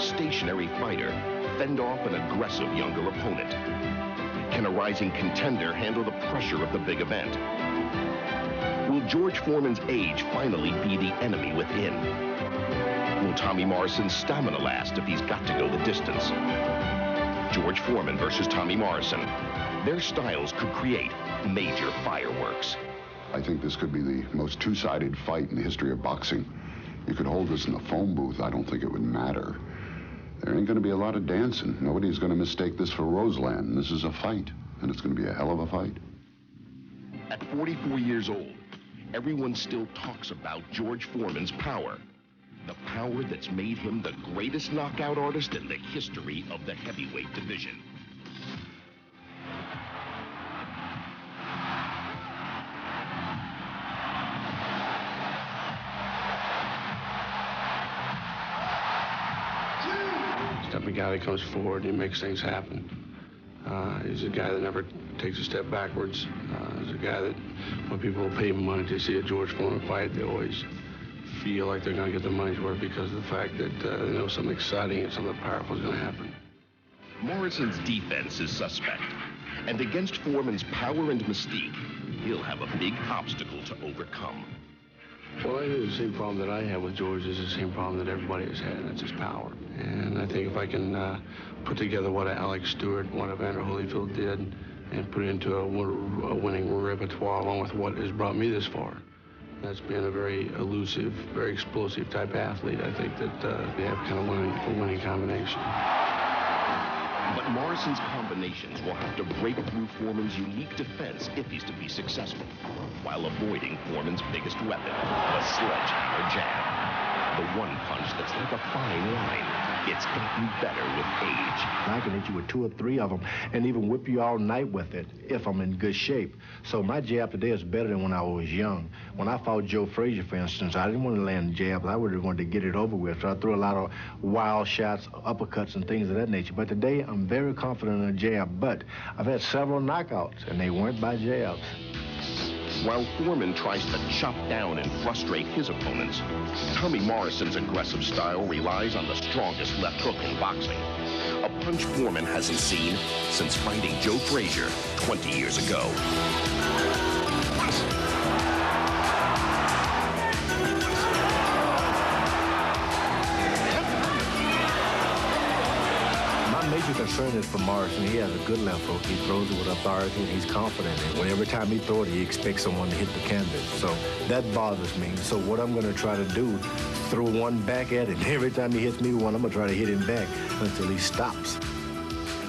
stationary fighter fend off an aggressive younger opponent? Can a rising contender handle the pressure of the big event? Will George Foreman's age finally be the enemy within? Will Tommy Morrison's stamina last if he's got to go the distance? George Foreman versus Tommy Morrison. Their styles could create major fireworks. I think this could be the most two-sided fight in the history of boxing. You could hold this in the phone booth. I don't think it would matter. There ain't going to be a lot of dancing. Nobody's going to mistake this for Roseland. This is a fight, and it's going to be a hell of a fight. At 44 years old, everyone still talks about George Foreman's power. The power that's made him the greatest knockout artist in the history of the heavyweight division. A guy that comes forward and he makes things happen. He's a guy that never takes a step backwards. He's a guy that when people pay him money to see a George Foreman fight, they always feel like they're going to get their money's worth because of the fact that they know something exciting and something powerful is going to happen. Morrison's defense is suspect, and against Foreman's power and mystique, he'll have a big obstacle to overcome. Well, I think the same problem that I have with George is the same problem that everybody has had, and that's his power. And I think if I can put together what Alex Stewart, what Evander Holyfield did, and put it into a winning repertoire along with what has brought me this far, that's been a very elusive, very explosive type athlete. I think that they have kind of a winning combination. But Morrison's combinations will have to break through Foreman's unique defense if he's to be successful, while avoiding Foreman's biggest weapon, the sledgehammer jab. The one punch that's like a fine line. It's gotten better with age. I can hit you with 2 or 3 of them and even whip you all night with it if I'm in good shape. So my jab today is better than when I was young. When I fought Joe Frazier, for instance, I didn't want to land jabs. I would have wanted to get it over with. So I threw a lot of wild shots, uppercuts, and things of that nature. But today, I'm very confident in a jab. But I've had several knockouts, and they weren't by jabs. While Foreman tries to chop down and frustrate his opponents, Tommy Morrison's aggressive style relies on the strongest left hook in boxing. A punch Foreman hasn't seen since fighting Joe Frazier 20 years ago. Major concern is for Morrison. He has a good left hook. He throws it with authority, and he's confident in it. Every time he throws it, he expects someone to hit the canvas. So that bothers me. So what I'm going to try to do, throw one back at him. Every time he hits me one, I'm going to try to hit him back until he stops.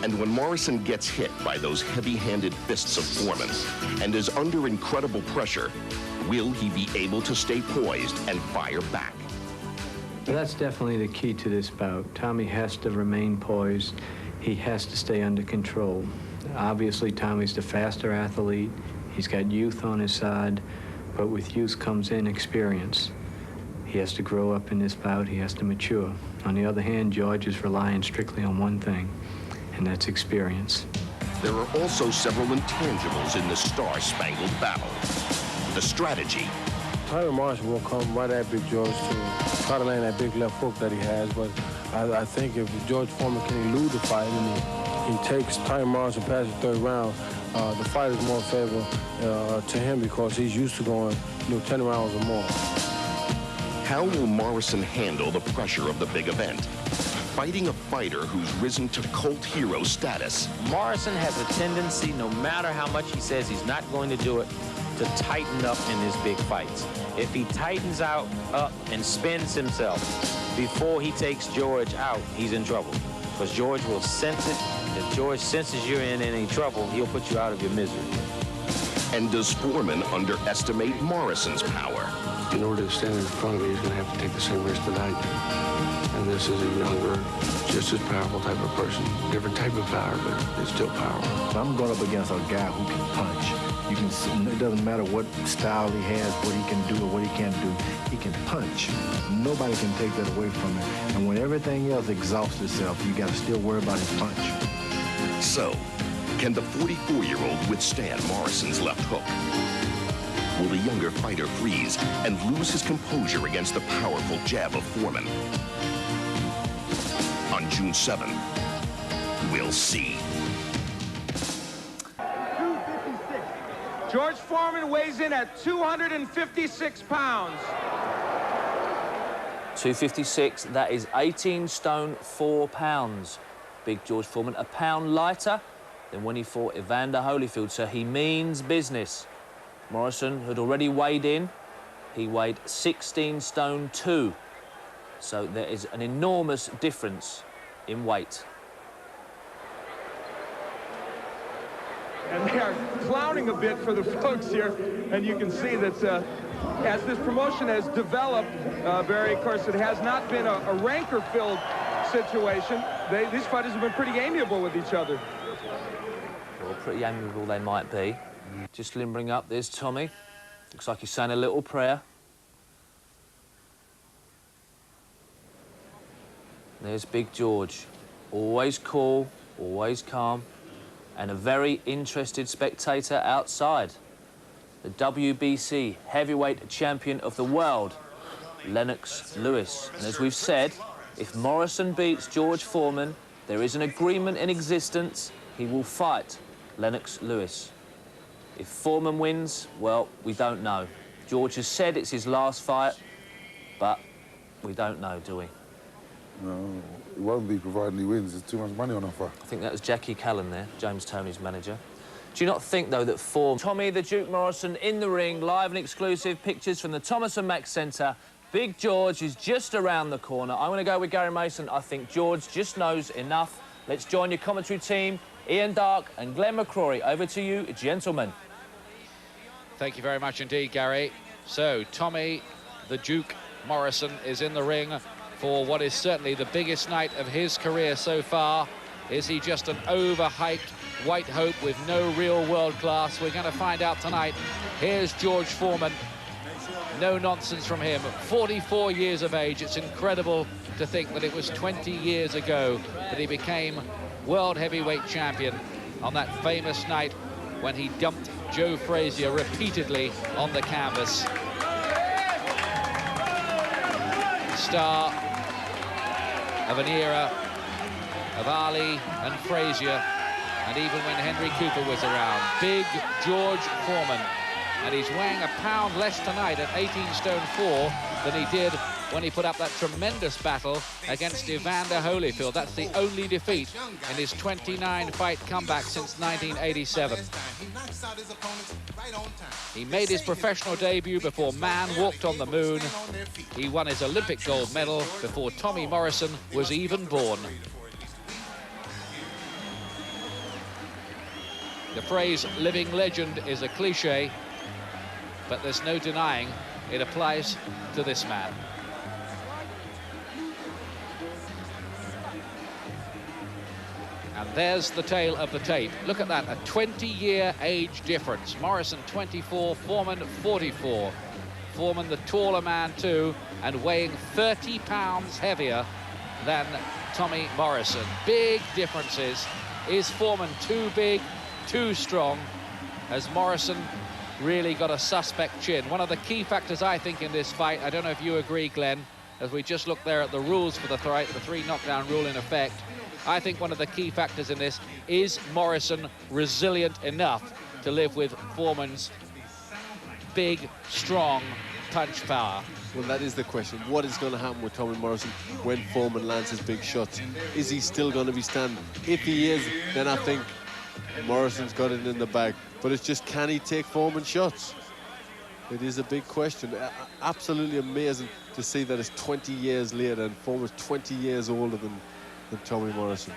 And when Morrison gets hit by those heavy-handed fists of Foreman and is under incredible pressure, will he be able to stay poised and fire back? That's definitely the key to this bout. Tommy has to remain poised. He has to stay under control. Obviously, Tommy's the faster athlete. He's got youth on his side, but with youth comes inexperience. He has to grow up in this bout. He has to mature. On the other hand, George is relying strictly on one thing, and that's experience. There are also several intangibles in the Star-Spangled battle. The strategy. Tommy Morrison will come right at Big George to try to land that big left hook that he has, but I think if George Foreman can elude the fight and he takes Tommy Morrison past the 3rd round, the fight is more favorable to him because he's used to going 10 rounds or more. How will Morrison handle the pressure of the big event? Fighting a fighter who's risen to cult hero status. Morrison has a tendency, no matter how much he says he's not going to do it, to tighten up in his big fights. If he tightens up and spins himself before he takes George out, he's in trouble. Because George will sense it. If George senses you're in any trouble, he'll put you out of your misery. And does Foreman underestimate Morrison's power? In order to stand in front of me, he's going to have to take the same risk that I did. And this is a younger, just as powerful type of person. Different type of power, but it's still power. I'm going up against a guy who can punch. You can see, it doesn't matter what style he has, what he can do or what he can't do. He can punch. Nobody can take that away from him. And when everything else exhausts itself, you got to still worry about his punch. So, can the 44-year-old withstand Morrison's left hook? Will the younger fighter freeze and lose his composure against the powerful jab of Foreman? on June 7th. We'll see. George Foreman weighs in at 256 pounds. 256, that is 18 stone, 4 pounds. Big George Foreman, a pound lighter than when he fought Evander Holyfield, so he means business. Morrison had already weighed in. He weighed 16 stone, 2. So there is an enormous difference in weight. And they are clowning a bit for the folks here, and you can see that as this promotion has developed, Barry, of course, it has not been a rancor-filled situation. These fighters have been pretty amiable with each other. Well, pretty amiable they might be. Just limbering up, there's Tommy. Looks like he's saying a little prayer. There's Big George. Always cool, always calm, and a very interested spectator outside. The WBC heavyweight champion of the world, Lennox Lewis. And as we've said, if Morrison beats George Foreman, there is an agreement in existence. He will fight Lennox Lewis. If Foreman wins, well, we don't know. George has said it's his last fight, but we don't know, do we? No, it won't be provided he wins. There's too much money on offer. I think that was Jackie Callan there, James Toney's manager. Do you not think, though, that Foreman... Tommy the Duke Morrison in the ring, live and exclusive pictures from the Thomas and Mack Centre. Big George is just around the corner. I'm going to go with Gary Mason. I think George just knows enough. Let's join your commentary team, Ian Darke and Glenn McCrory. Over to you, gentlemen. Thank you very much indeed, Gary. So, Tommy the Duke Morrison is in the ring for what is certainly the biggest night of his career so far. Is he just an overhyped white hope with no real world class? We're going to find out tonight. Here's George Foreman. No nonsense from him. 44 years of age. It's incredible to think that it was 20 years ago that he became world heavyweight champion on that famous night when he dumped Joe Frazier repeatedly on the canvas. Star of an era of Ali and Frazier, and even when Henry Cooper was around. Big George Foreman, and he's weighing a pound less tonight at 18 stone 4 than he did when he put up that tremendous battle against Evander Holyfield. That's the only defeat in his 29-fight comeback since 1987. He made his professional debut before man walked on the moon. He won his Olympic gold medal before Tommy Morrison was even born. The phrase living legend is a cliche, but there's no denying it applies to this man. And there's the tail of the tape. Look at that, a 20-year age difference. Morrison 24, Foreman 44. Foreman the taller man too, and weighing 30 pounds heavier than Tommy Morrison. Big differences. Is Foreman too big, too strong? Has Morrison really got a suspect chin? One of the key factors, I think, in this fight, I don't know if you agree, Glenn, as we just look there at the rules for the fight, the 3 knockdown rule in effect, I think one of the key factors in this is Morrison resilient enough to live with Foreman's big, strong punch power. Well, that is the question. What is going to happen with Tommy Morrison when Foreman lands his big shots? Is he still going to be standing? If he is, then I think Morrison's got it in the bag. But it's just, can he take Foreman's shots? It is a big question. Absolutely amazing to see that it's 20 years later and Foreman's 20 years older than Tommy Morrison.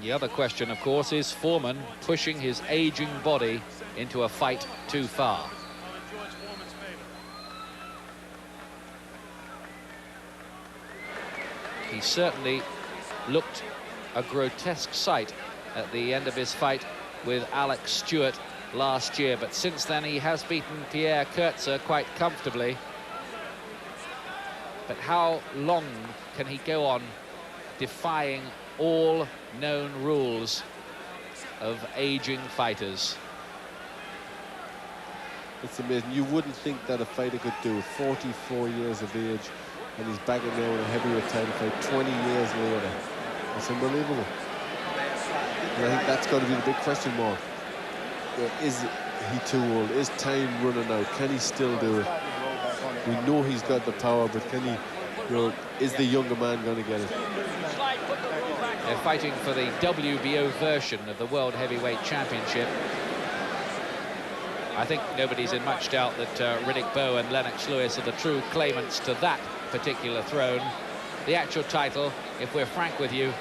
The other question, of course, is Foreman pushing his aging body into a fight too far. He certainly looked a grotesque sight at the end of his fight with Alex Stewart last year, but since then he has beaten Pierre Kurtzer quite comfortably. But how long can he go on defying all known rules of aging fighters? It's amazing. You wouldn't think that a fighter could do it. 44 years of age. and he's back in there with a heavyweight title fight 20 years later. It's unbelievable. And I think that's got to be the big question mark. You know, is he too old? Is time running out? Can he still do it? We know he's got the power, but can he, you know, is the younger man going to get it? They're fighting for the WBO version of the World Heavyweight Championship. I think nobody's in much doubt that Riddick Bowe and Lennox Lewis are the true claimants to that particular throne. The actual title, if we're frank with you,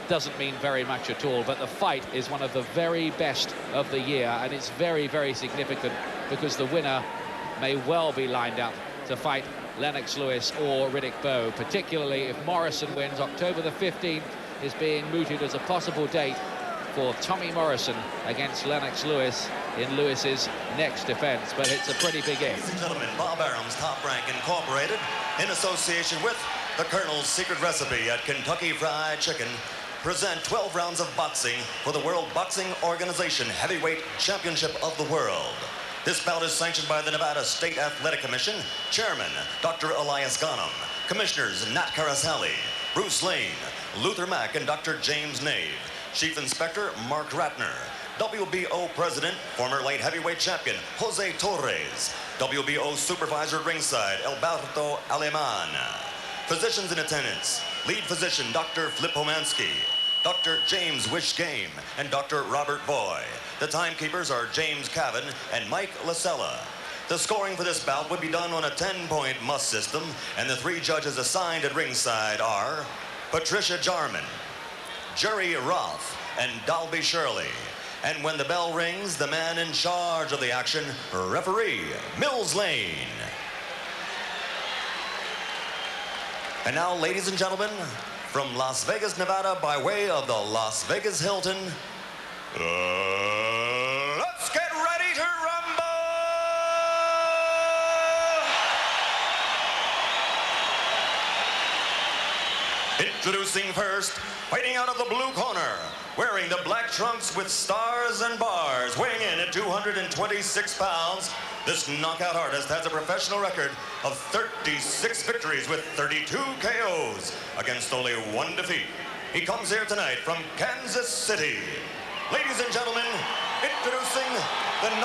doesn't mean very much at all, but the fight is one of the very best of the year, and it's very, very significant because the winner may well be lined up to fight Lennox Lewis or Riddick Bowe, particularly if Morrison wins. October the 15th is being mooted as a possible date for Tommy Morrison against Lennox Lewis in Lewis's next defense, but it's a pretty big if. Ladies and gentlemen, Bob Arum's Top Rank Incorporated, in association with the Colonel's Secret Recipe at Kentucky Fried Chicken, present 12 rounds of boxing for the World Boxing Organization Heavyweight Championship of the World. This bout is sanctioned by the Nevada State Athletic Commission, Chairman Dr. Elias Ghanem, Commissioners Nat Carasali, Bruce Lane, Luther Mack, and Dr. James Nave, Chief Inspector Mark Ratner, WBO President, former light heavyweight champion Jose Torres, WBO Supervisor at ringside Alberto Aleman. Physicians in attendance, lead physician Dr. Flip Homansky, Dr. James Wish Game, and Dr. Robert Boy. The timekeepers are James Cavan and Mike Lasella. The scoring for this bout would be done on a 10-point must system, and the 3 judges assigned at ringside are Patricia Jarman, Jerry Roth, and Dalby Shirley. And when the bell rings, the man in charge of the action, referee Mills Lane. And now, ladies and gentlemen, from Las Vegas, Nevada, by way of the Las Vegas Hilton, let's get ready to rumble! Introducing first, fighting out of the blue corner, wearing the black trunks with stars and bars, weighing in at 226 pounds, this knockout artist has a professional record of 36 victories with 32 KOs against only 1 defeat. He comes here tonight from Kansas City. Ladies and gentlemen, introducing the #2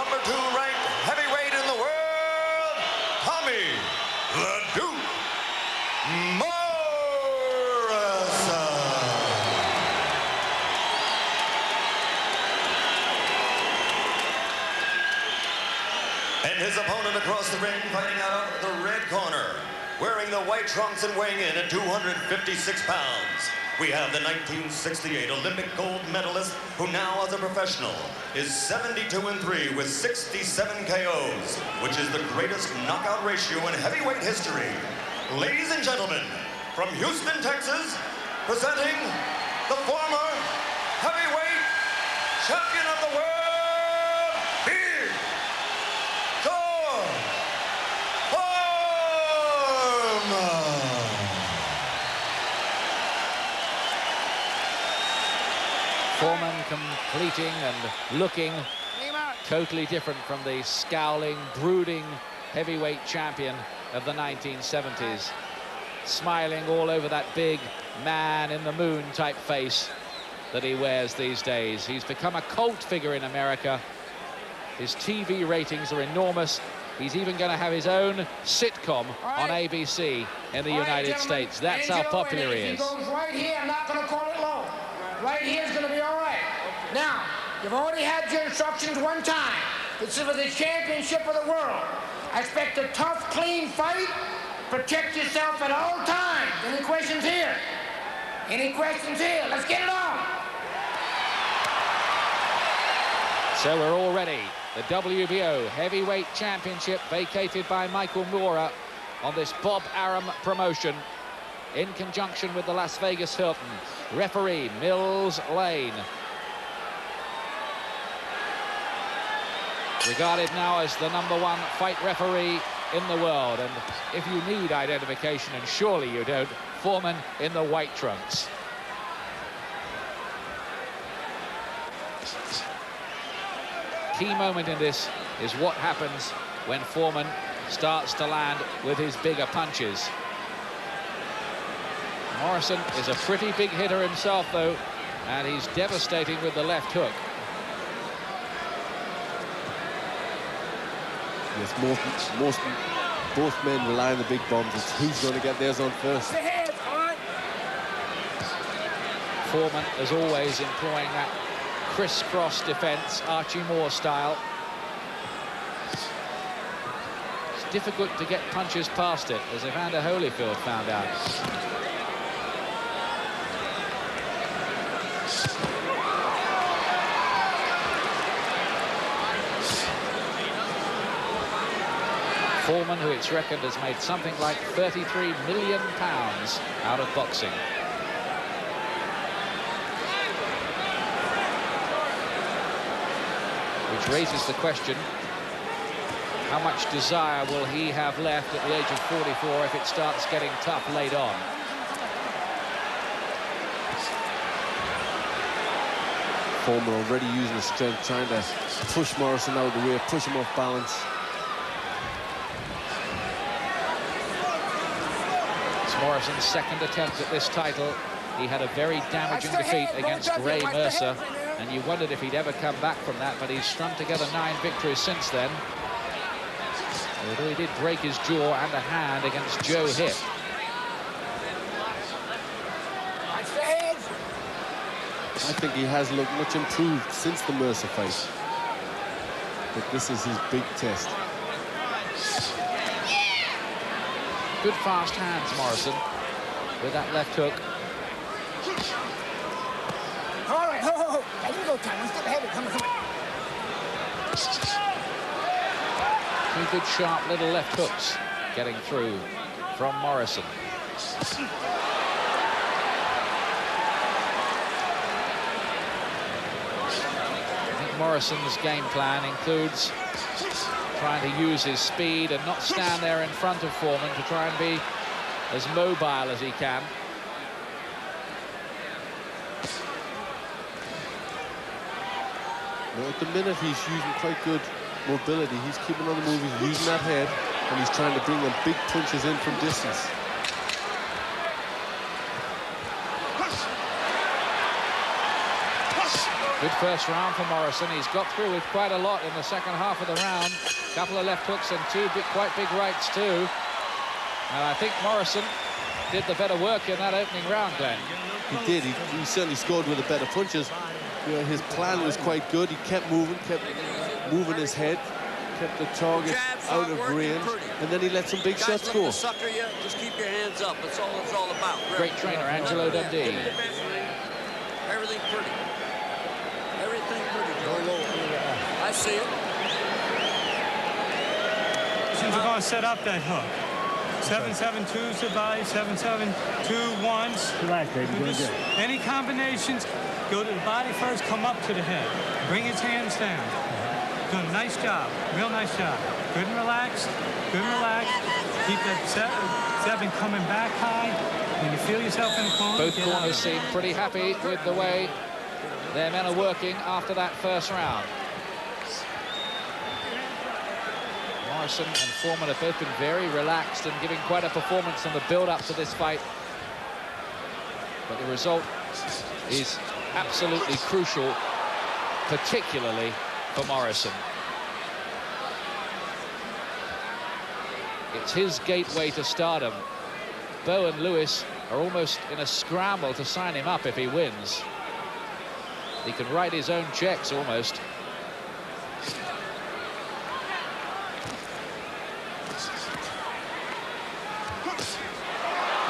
ranked heavyweight in the world, Tommy the Duke Morrison. And his opponent across the ring, fighting out of the red corner, wearing the white trunks and weighing in at 256 pounds. We have the 1968 Olympic gold medalist, who now as a professional is 72-3 with 67 KOs, which is the greatest knockout ratio in heavyweight history. Ladies and gentlemen, from Houston, Texas, presenting the former heavyweight champion of the world, Big George Foreman. Foreman completing and looking totally different from the scowling, brooding heavyweight champion of the 1970s. Smiling all over that big man in the moon type face that he wears these days. He's become a cult figure in America. His TV ratings are enormous. He's even going to have his own sitcom on ABC in the United States. That's how popular he is. He goes right here, I'm not going to call it low. Right here is going to be all right. Now, you've already had your instructions 1 time. This is for the championship of the world. I expect a tough, clean fight. Protect yourself at all times. Any questions here? Any questions here? Let's get it on. So we're all ready. The WBO Heavyweight Championship vacated by Michael Moorer on this Bob Arum promotion in conjunction with the Las Vegas Hilton. Referee Mills Lane. Regarded now as the #1 fight referee in the world. And if you need identification, and surely you don't, Foreman in the white trunks. Key moment in this is what happens when Foreman starts to land with his bigger punches. Morrison is a pretty big hitter himself, though, and he's devastating with the left hook. Yes, both men rely on the big bombs. It's who's going to get theirs on first. Foreman, as always, employing that crisscross defense, Archie Moore style. It's difficult to get punches past it, as Evander Holyfield found out. Foreman, who it's reckoned has made something like £33 million out of boxing. Which raises the question, how much desire will he have left at the age of 44 if it starts getting tough late on? Foreman already using his strength, trying to push Morrison out of the way, push him off balance. It's Morrison's second attempt at this title. He had a very damaging defeat against Ray Mercer, and you wondered if he'd ever come back from that, but he's strung together 9 victories since then. Although he did break his jaw and a hand against Joe Hitt. I think he has looked much improved since the Mercer fight. But this is his big test. Good fast hands, Morrison, with that left hook. All right, ho. Now you go, Tom. One step ahead. Come on. 2 good, sharp little left hooks getting through from Morrison. I think Morrison's game plan includes trying to use his speed and not stand there in front of Foreman, to try and be as mobile as he can. Well, at the minute, he's using quite good mobility. He's keeping on the move, he's using that head, and he's trying to bring them big punches in from distance. Good first round for Morrison. He's got through with quite a lot in the second half of the round. A couple of left hooks and 2 quite big rights too. And I think Morrison did the better work in that opening round, Glenn. He did. He certainly scored with the better punches. You know, his plan was quite good. He kept moving his head, kept the target out of range, and then he let some big shots go. Sucker you, just keep your hands up. That's all it's all about. Great trainer, Angelo Dundee. Everything pretty. Everything pretty, George. I see it. Since we're going to set up that hook. 7-7-2 survive, 7-7-2 once. Relax, baby. Doing good. Any combinations, go to the body first, come up to the head. Bring his hands down. Doing a nice job, real nice job. Good and relaxed, good and relaxed. Keep that 7 coming back high. When you feel yourself in the corner, both corners seem pretty happy with the way their men are working after that first round. Morrison and Foreman have both been very relaxed and giving quite a performance in the build-up to this fight. But the result is absolutely crucial, particularly for Morrison. It's his gateway to stardom. Bo and Lewis are almost in a scramble to sign him up if he wins. He can write his own checks almost.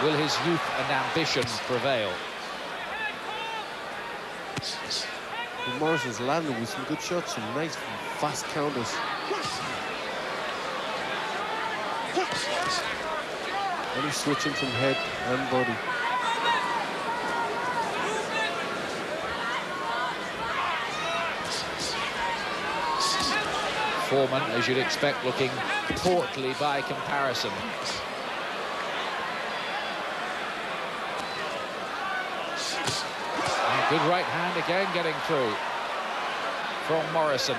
Will his youth and ambition prevail? And Morrison's landed with some good shots, some nice fast counters. And he's switching from head and body. Foreman, as you'd expect, looking portly by comparison. Good right hand again getting through from Morrison.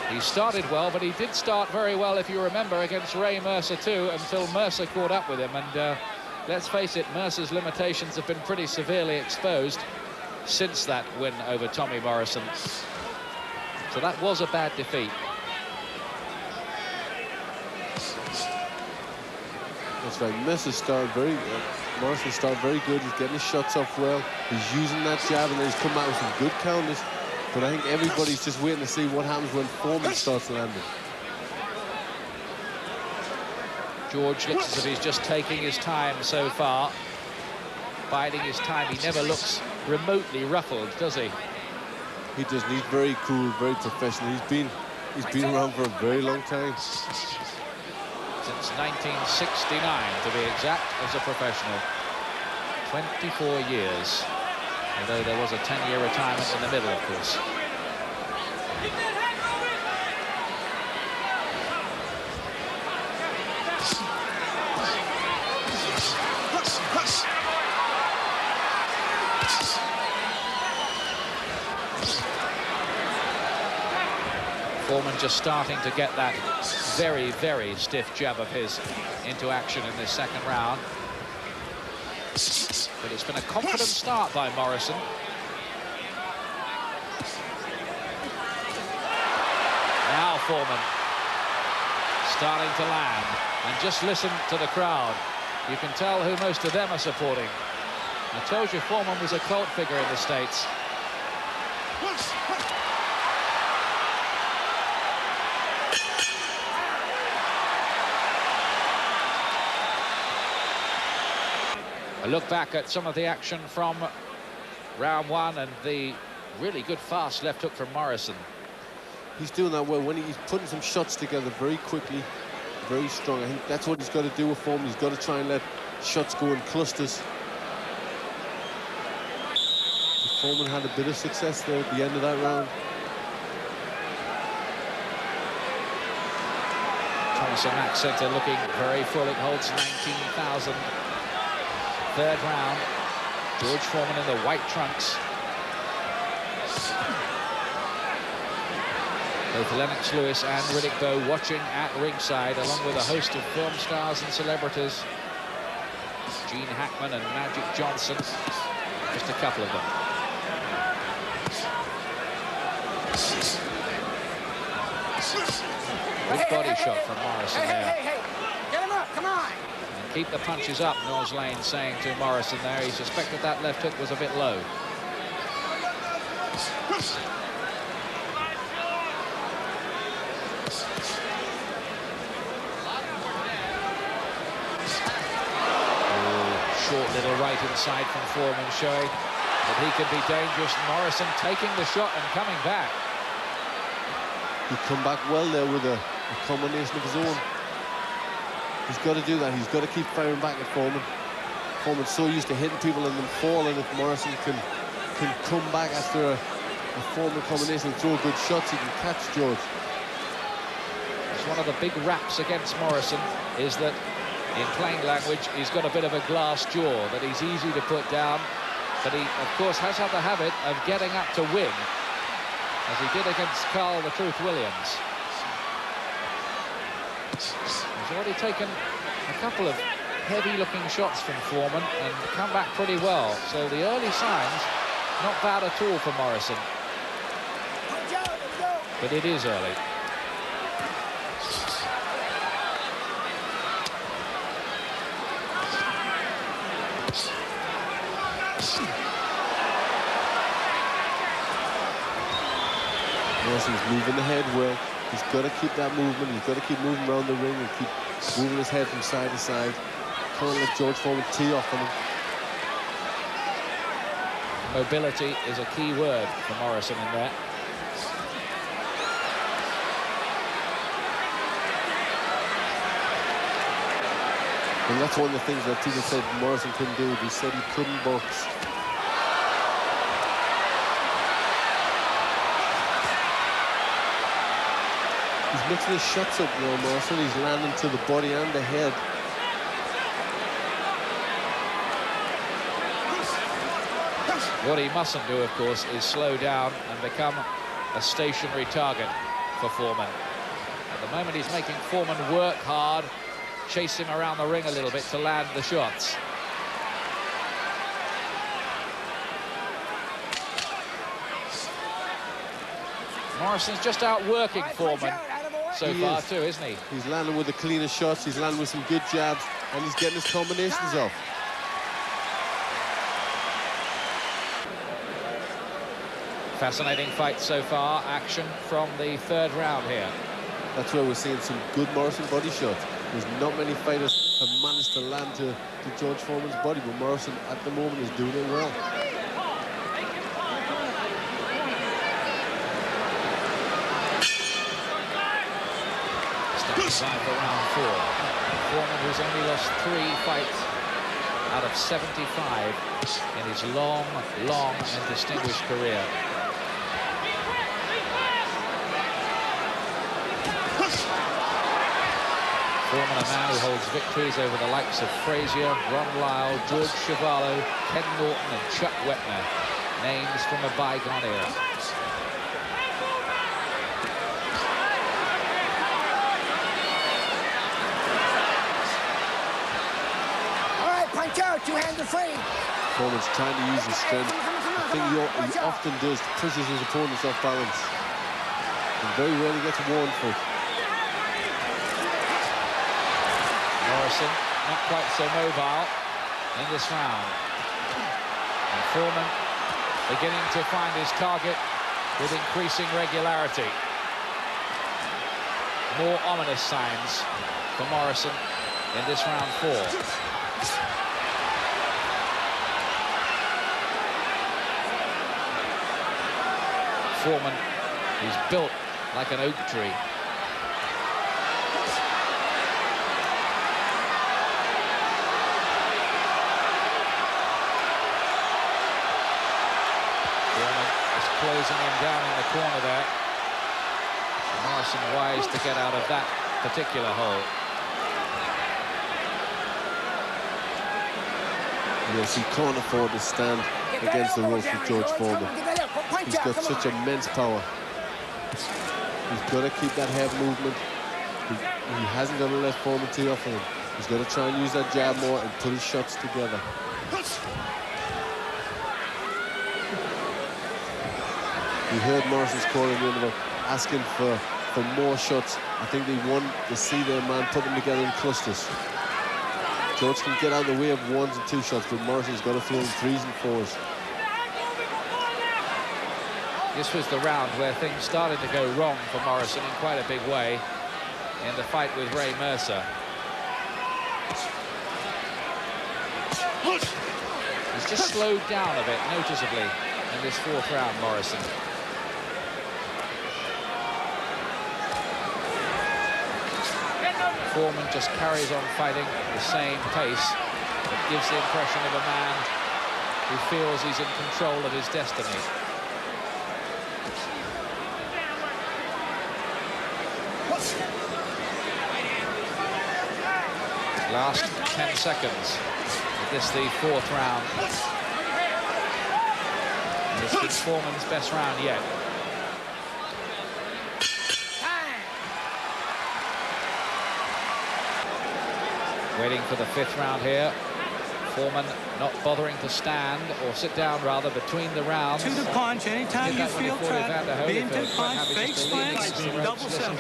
He started well, but he did start very well, if you remember, against Ray Mercer too, until Mercer caught up with him, and let's face it, Mercer's limitations have been pretty severely exposed since that win over Tommy Morrison. So that was a bad defeat. That's right. Morrison started very good. He's getting his shots off well. He's using that jab, and then he's come out with some good counters. But I think everybody's just waiting to see what happens when Foreman starts landing. George looks as if he's just taking his time so far, biding his time. He never looks remotely ruffled, does he? He doesn't. He's very cool, very professional. He's been around for a very long time. Since 1969, to be exact, as a professional. 24 years. Although there was a 10-year retirement in the middle, of course. Foreman just starting to get that very, very stiff jab of his into action in this second round. But it's been a confident start by Morrison. Now Foreman starting to land. And just listen to the crowd. You can tell who most of them are supporting. I told you Foreman was a cult figure in the States. A look back at some of the action from round one and the really good fast left hook from Morrison. He's doing that well. When he's putting some shots together very quickly, very strong. I think that's what he's got to do with Foreman. He's got to try and let shots go in clusters. Foreman had a bit of success there at the end of that round. Thomas and Mack center looking very full. It holds 19,000. Third round. George Foreman in the white trunks. Both Lennox Lewis and Riddick Bowe watching at ringside, along with a host of film stars and celebrities. Gene Hackman and Magic Johnson, just a couple of them. Good body shot from Morrison there. Hey, get him up, come on. And keep the punches up, Nors Lane saying to Morrison there. He suspected that left hook was a bit low. Short little right inside from Foreman, showing that he could be dangerous. Morrison taking the shot and coming back. He come back well there with a combination of his own. He's got to do that. He's got to keep firing back at Foreman. Foreman's so used to hitting people and then falling. If Morrison can come back after a Foreman combination and throw good shots, he can catch George. It's one of the big raps against Morrison is that, in plain language, he's got a bit of a glass jaw, that he's easy to put down, but he, of course, has had the habit of getting up to win, as he did against Carl the Truth Williams. He's already taken a couple of heavy-looking shots from Foreman and come back pretty well, so the early signs, not bad at all for Morrison. But it is early. Morrison's moving the head well. He's got to keep that movement. He's got to keep moving around the ring and keep moving his head from side to side. Can't let George Foreman tee off on him. Mobility is a key word for Morrison in there. And that's one of the things that people said Morrison couldn't do. He said he couldn't box. He's mixing his shots up now, Morrison. He's landing to the body and the head. What he mustn't do, of course, is slow down and become a stationary target for Foreman. At the moment, he's making Foreman work hard, chase him around the ring a little bit to land the shots. Morrison's just outworking Foreman so far too, isn't he? He's landing with the cleaner shots, he's landing with some good jabs, and he's getting his combinations off. Fascinating fight so far. Action from the third round here. That's where we're seeing some good Morrison body shots. There's not many fighters have managed to land to George Foreman's body, but Morrison at the moment is doing it well. Standing by for round 4. Foreman, who's only lost 3 fights out of 75 in his long and distinguished career. Foreman, a man who holds victories over the likes of Frazier, Ron Lyle, George Chuvalo, Ken Norton and Chuck Wepner, names from a bygone era. All right, punch out, 2 hands are free. Foreman's trying to use his strength. I think he often does, pushes his opponents off balance. And very rarely gets warned for it. Morrison not quite so mobile in this round. And Foreman beginning to find his target with increasing regularity. More ominous signs for Morrison in this round 4. Foreman, who's built like an oak tree. Closing him down in the corner there. Morrison wise to get out of that particular hole. Yes, he can't afford to stand against the ropes with George Foreman. He's got such immense power. He's got to keep that head movement. He hasn't got to let Foreman tee off on him. He's got to try and use that jab more and put his shots together. We heard Morrison's call in the interval asking for more shots. I think they want to see their man put them together in clusters. George can get out of the way of 1s and 2 shots, but Morrison's got to throw in 3s and 4s. This was the round where things started to go wrong for Morrison in quite a big way in the fight with Ray Mercer. He's just slowed down a bit noticeably in this 4th round, Morrison. Foreman just carries on fighting at the same pace. It gives the impression of a man who feels he's in control of his destiny. Last 10 seconds of this, the 4th round. And it's been Foreman's best round yet. Waiting for the 5th round here. Foreman not bothering to stand, or sit down rather, between the rounds. To the punch, anytime you feel trapped. Being to punch, fake slants, double self.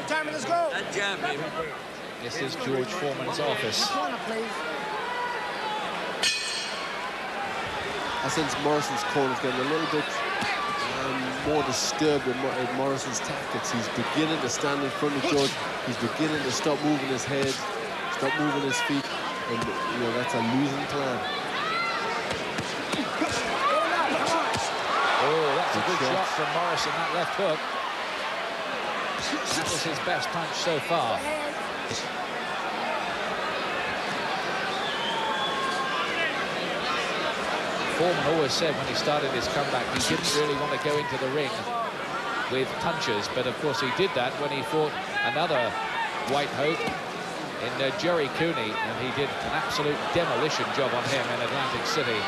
Time, let's go. That jab, baby. This is George Foreman's office. I sense Morrison's corner's getting a little bit more disturbed with Morrison's tactics. He's beginning to stand in front of George. He's beginning to stop moving his head, stop moving his feet, and you know that's a losing plan. Oh, that's a good shot from Morrison, that left hook. That was his best punch so far. Foreman always said when he started his comeback he didn't really want to go into the ring with punches, but of course he did that when he fought another white hope in Jerry Cooney, and he did an absolute demolition job on him in Atlantic City.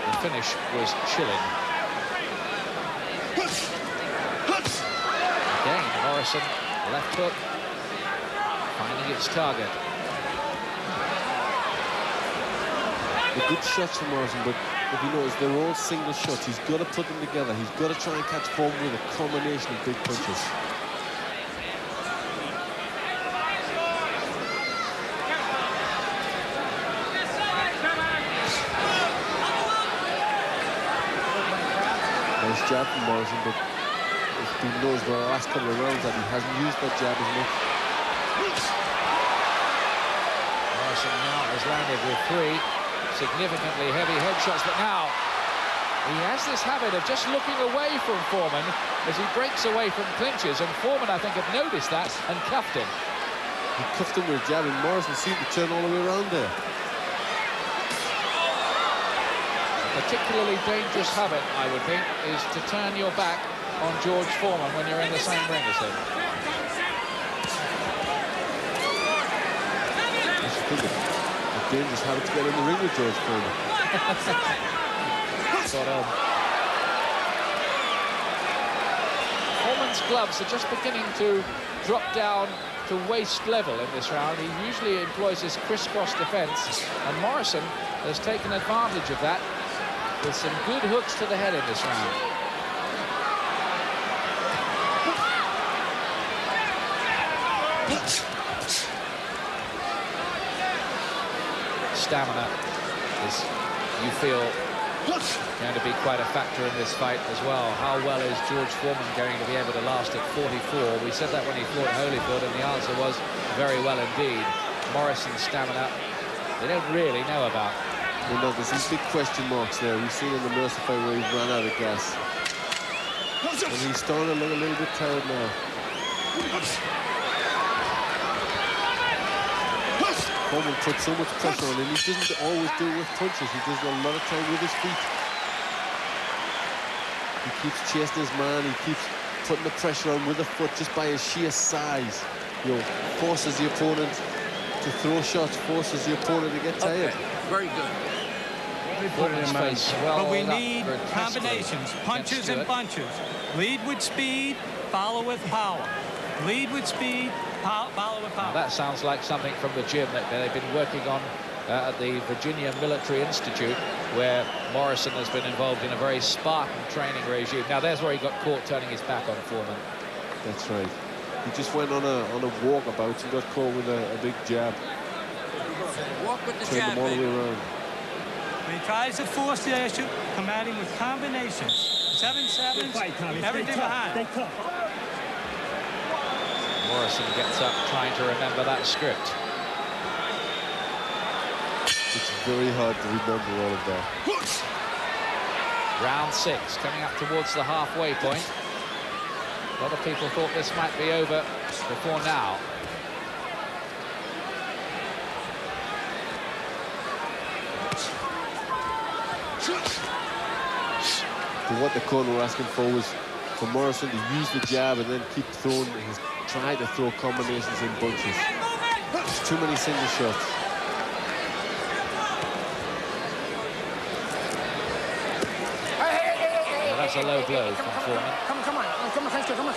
The finish was chilling. Again, Morrison, left hook, finding its target. The good shots from Morrison, but if you notice, they're all single shots. He's got to put them together. He's got to try and catch Foreman with a combination of big punches. Nice jab from Morrison, but it's been noticed for the last couple of rounds that he hasn't used that jab as much. Morrison now has landed with 3 significantly heavy headshots, but now he has this habit of just looking away from Foreman as he breaks away from clinches, and Foreman, I think, had noticed that and cuffed him. He cuffed him with a jab, and Morrison seemed to turn all the way around there. A particularly dangerous habit, I would think, is to turn your back on George Foreman when you're in the same ring as him. A dangerous habit to get in the ring with George Foreman. Spot on. Foreman's gloves are just beginning to drop down to waist level in this round. He usually employs this crisscross defense, and Morrison has taken advantage of that with some good hooks to the head in this round. Stamina is, you feel, going to be quite a factor in this fight as well. How well is George Foreman going to be able to last at 44? We said that when he fought Holyfield, and the answer was very well indeed. Morrison's stamina, they don't really know about. Well, no, there's these big question marks there. We've seen in the Mercer fight where he's run out of gas. And he's starting to look a little bit tired now. Foreman puts so much pressure on him. He doesn't always do it with punches. He does it a lot of time with his feet. He keeps chasing his man. He keeps putting the pressure on with the foot just by his sheer size. You know, forces the opponent to throw shots, forces the opponent to get tired. Okay. Very good. But we need combinations, punches and bunches. Lead with speed, follow with power. Lead with speed, follow with power. Now that sounds like something from the gym that they've been working on at the Virginia Military Institute, where Morrison has been involved in a very Spartan training regime. Now there's where he got caught turning his back on Foreman. That's right. He just went on a walkabout and got caught with a big jab. Walk with the Turned jab, him all the way baby. around. When he tries to force the issue, combating with combinations. 7-7, everything behind. Morrison gets up trying to remember that script. It's very hard to remember all of that. Round 6, coming up towards the halfway point. A lot of people thought this might be over before now. But what the corner were asking for was for Morrison to use the jab and then keep throwing, try to throw combinations in bunches. There's too many single shots. Well, that's a low blow from Foreman. Come on, French, come on.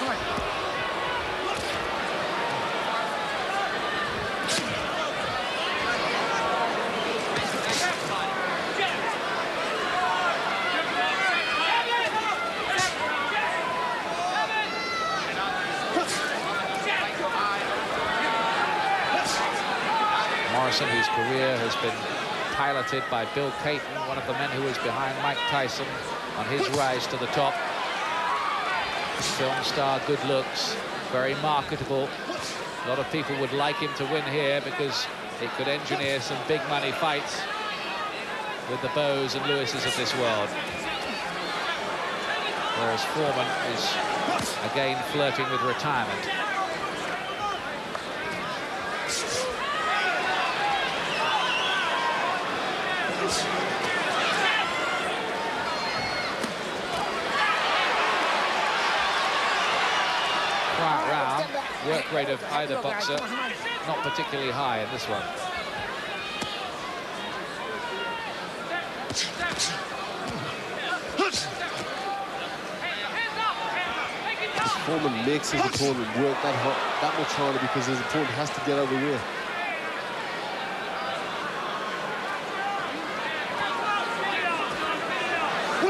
Morrison, whose career has been piloted by Bill Payton, one of the men who was behind Mike Tyson on his rise to the top. Film star, good looks, very marketable. A lot of people would like him to win here because it could engineer some big money fights with the Bows and Lewises of this world. Whereas Foreman is again flirting with retirement. Quiet round. Work rate of either boxer not particularly high in this one. Foreman makes his opponent work that much harder because his opponent has to get out of the way.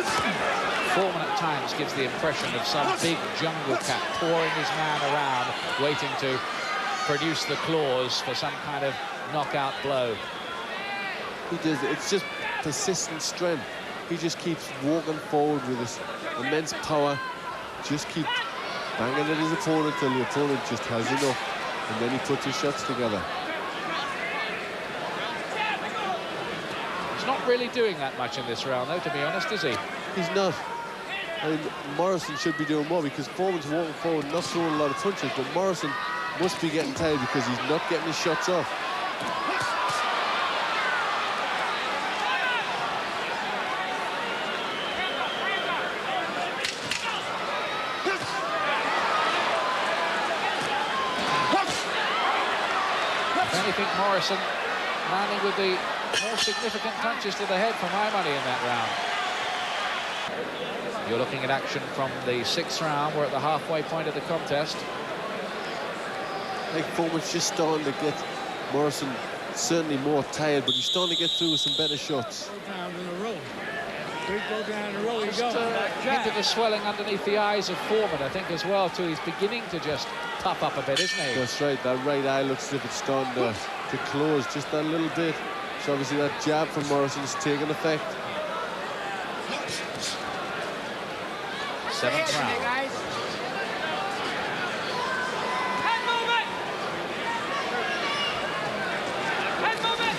Foreman at times gives the impression of some big jungle cat pouring his man around, waiting to produce the claws for some kind of knockout blow. He does. It's just persistent strength. He just keeps walking forward with this immense power. Just keep banging at his opponent till the opponent just has enough, and then he puts his shots together. He's not really doing that much in this round, though, to be honest, is he? He's not. I mean, Morrison should be doing more because Foreman's walking forward, not throwing a lot of punches, but Morrison must be getting tired because he's not getting his shots off. If anything, Morrison landing with the more significant punches to the head for my money in that round. You're looking at action from the 6th round. We're at the halfway point of the contest. I think Foreman's just starting to get Morrison certainly more tired, but he's starting to get through with some better shots. Down in a row. Go down in a row. You Just go. into the swelling underneath the eyes of Foreman, I think, as well, too. He's beginning to just puff up a bit, isn't he? That's right. That right eye looks as if it's starting to close just that little bit. So obviously that jab from Morrison is taking effect. 7th round. Guys. Head movement. Head movement.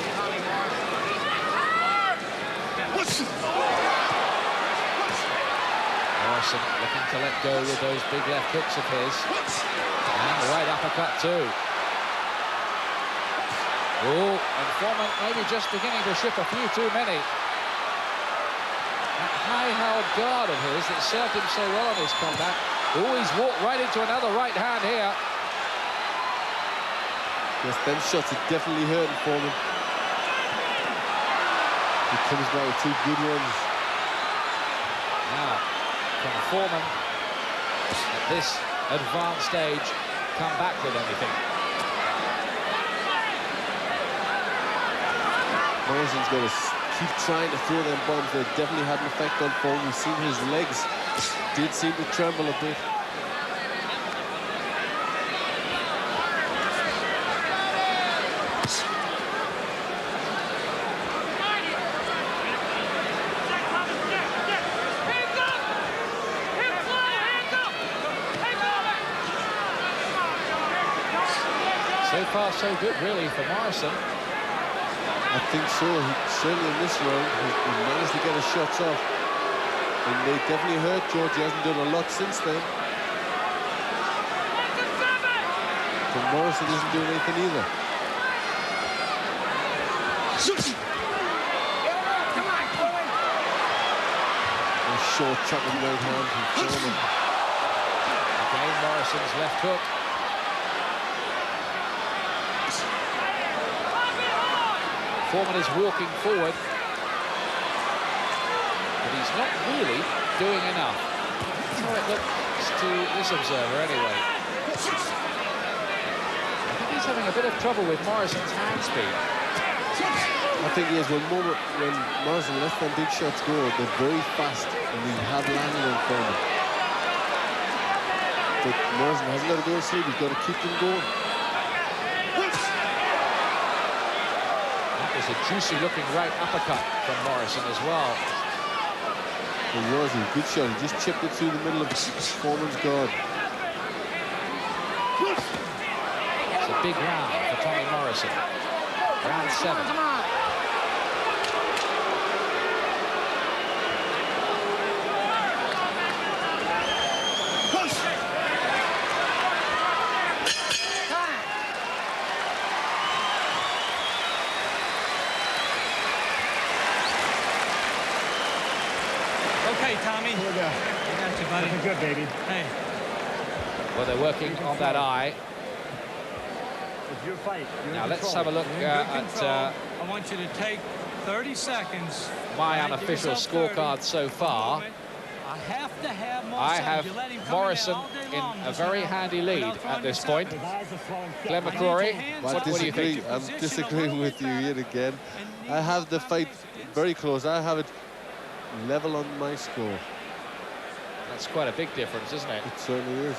Morrison looking to let go with those big left hooks of his. And the right uppercut, too. Oh, and Foreman maybe just beginning to ship a few too many. That high-held guard of his that served him so well on his comeback. Oh, he's walked right into another right hand here. Yes, them shots are definitely hurting Foreman. He comes back with 2 good ones. Now, can Foreman, at this advanced stage, come back with anything? Morrison's got to keep trying to throw them bombs. They definitely had an effect on Foreman. We've seen his legs did seem to tremble a bit. So far, so good, really, for Morrison. I think so. Certainly in this round, he managed to get his shots off. And they definitely hurt George. He hasn't done a lot since then. But Morrison isn't doing anything either. A short chopping right hand from Foreman. Again, Morrison's left hook. Foreman is walking forward, but he's not really doing enough. That's how it looks to this observer, anyway. I think he's having a bit of trouble with Morrison's hand speed. I think he is. When Morrison lets them big shots go, they're very fast, and they have landed on Foreman. But Morrison hasn't got to go to sleep. He's got to keep them going. There's a juicy-looking right uppercut from Morrison as well. It was a good shot. He just chipped it through the middle of Foreman's guard. It's a big round for Tommy Morrison. Round 7. Come on. Okay, Tommy. Here we go. I got you, buddy. Good, baby. Hey. Well, they're working on that eye. It's your fight. Now, let's have a look at I want you to take 30 seconds. my unofficial scorecard so far. I have Morrison in a very handy lead at this point. Glenn McCrory, what do you think? I'm disagreeing with you yet again. I have the fight very close. I have it level on my score. That's quite a big difference, isn't it? It certainly is.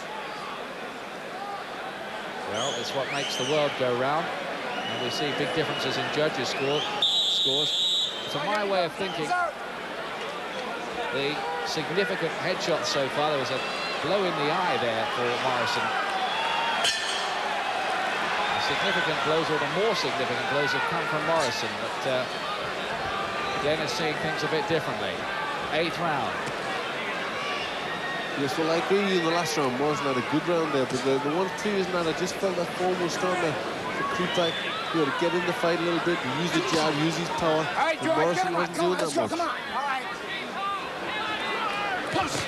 Well, it's what makes the world go round. And we see big differences in judges' scores. To my way of thinking, the significant headshot so far, there was a blow in the eye there for Morrison. The significant blows, or the more significant blows, have come from Morrison. But again, is seeing things a bit differently. 8th round. Yes, well, I agree with you in the last round. Morrison had a good round there, but the one previous round, I just felt that Foreman was starting to creep back. You know, to get in the fight a little bit, use the jab, use his power. All right, George, Morrison wasn't doing that much. Come on, all right. Push.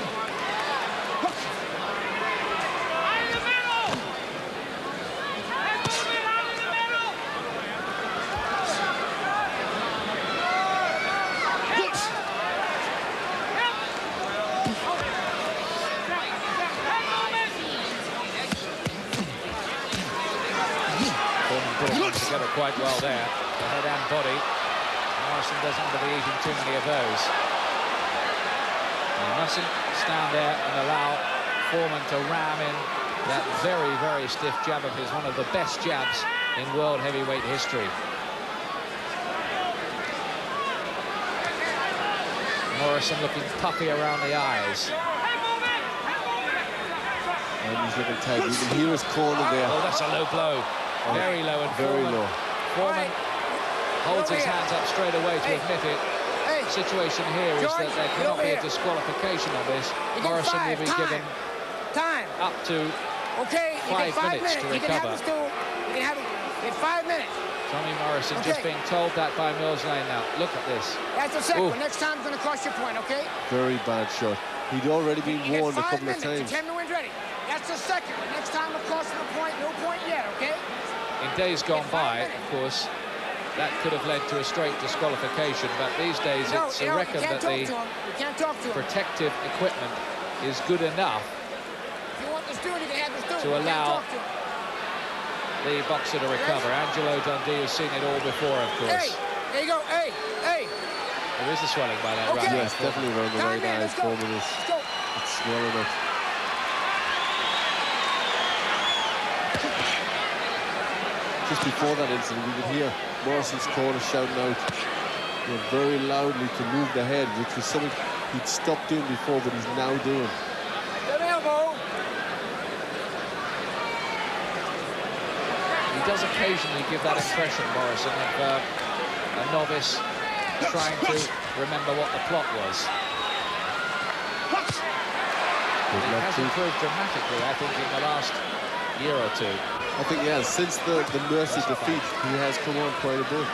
Together quite well there, the head and body. Morrison doesn't want to be eating too many of those. He mustn't stand there and allow Foreman to ram in that very, very stiff jab of his, one of the best jabs in world heavyweight history. Morrison looking puffy around the eyes. And he's looking tight. You can hear his corner there. Oh, that's a low blow. Very low, and Foreman holds his hands up straight away to admit it. The situation here is that there cannot be a disqualification on this. Morrison will be given up to 5 minutes to recover. You can have it in 5 minutes. Tommy Morrison just being told that by Mills Lane now. Look at this. That's the second one. Next time it's going to cost you a point, okay? Very bad shot. He'd already been warned a couple of times. 10 wins ready. That's the second one. Next time it'll cost him a point. No point yet, okay? In days gone by, of course, that could have led to a straight disqualification, but these days it's a reckon that the protective equipment is good enough to allow the boxer to recover. Angelo Dundee has seen it all before, of course. There you go. There is a swelling by that right. Yes, definitely around the right eye. Foreman is swelling up. Just before that incident, we could hear Morrison's corner shouting out very loudly to move the head, which was something he'd stopped doing before, but he's now doing. He does occasionally give that impression, Morrison, of a novice trying to remember what the plot was. He has improved dramatically, I think, in the last year or two. I think, yeah, since the Mercy defeat, he has come on quite a bit.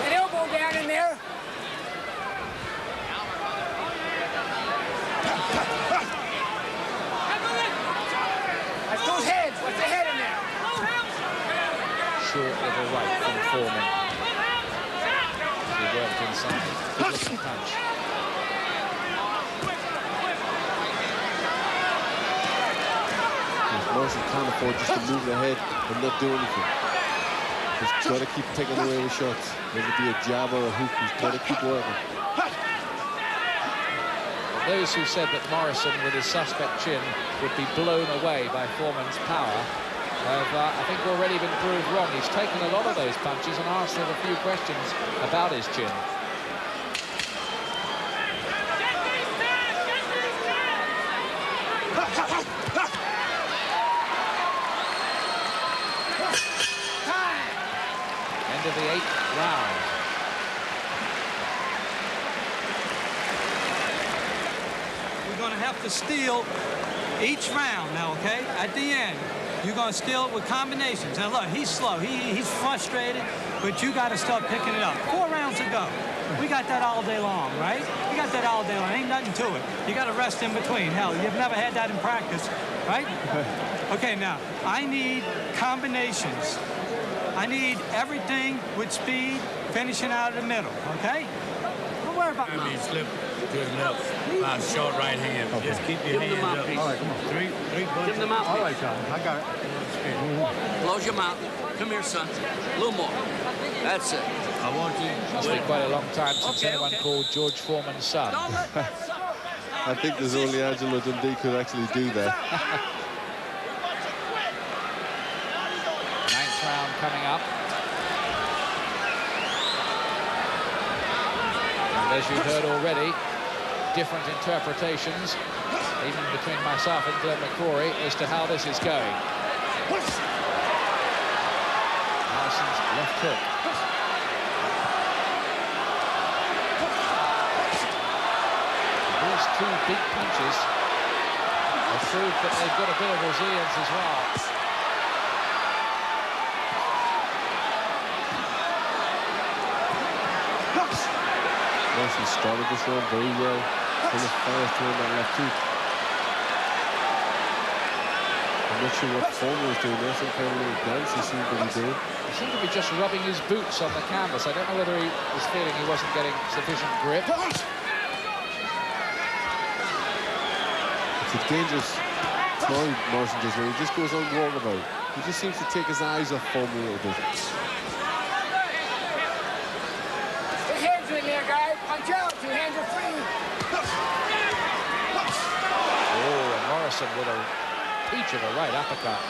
An elbow down in there. That's those heads. What's the head in there? Short little right from Foreman. He worked inside. Good looking punch. Morrison can't afford just to move the head and not do anything. He's got to keep taking away the shots. Whether it be a jab or a hook, he's got to keep working. Those who said that Morrison, with his suspect chin, would be blown away by Foreman's power have, I think, already been proved wrong. He's taken a lot of those punches and asked him a few questions about his chin. End of the 8th round. We're going to have to steal each round now, okay? At the end, you're going to steal it with combinations. Now, look, he's slow. He's frustrated, but you got to start picking it up. 4 rounds to go. We got that all day long, right? We got that all day long. Ain't nothing to it. You got to rest in between. Hell, you've never had that in practice, right? Okay, now, I need combinations. I need everything with speed, finishing out of the middle, okay? worry about I mean, mouth. slip to his left, short right hand. Okay. Just keep your hands up. All right, come on. Three punches. Give him the mouthpiece. All right, John. I got it. Close your mouth. Come here, son. A little more. That's it. I want you. Must be quite a long time since anyone called George Foreman's son. I think there's only Angelo Dundee could actually do that. Ninth round coming up. And as you've heard already, different interpretations, even between myself and Glenn McCrory, as to how this is going. Morrison's left hook. These two big punches have proved that they've got a bit of resilience as well. Morrison started this round very well. Finished fast throwing that left hook. I'm not sure what Foreman was doing there. Some kind of little dance he seemed to be doing. He seemed to be just rubbing his boots on the canvas. I don't know whether he was feeling he wasn't getting sufficient grip. It's a dangerous ploy Morrison does when he just goes on walkabout. He just seems to take his eyes off Foreman a little bit. His hands are in there, guys. Punch out. Your hands are free. Oh, and Morrison with a peach of a right uppercut.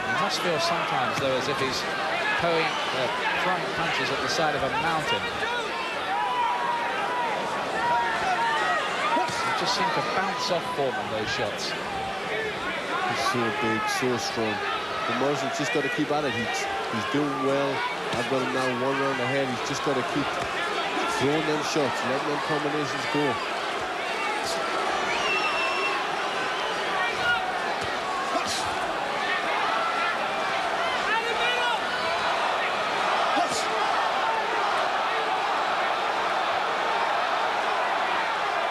He must feel sometimes, though, as if he's throwing punches at the side of a mountain. They just seem to bounce off Foreman, those shots. He's so big, so strong. But Morrison's just got to keep at it. He's doing well. I've got him now one round ahead. He's just got to keep throwing them shots, letting them combinations go.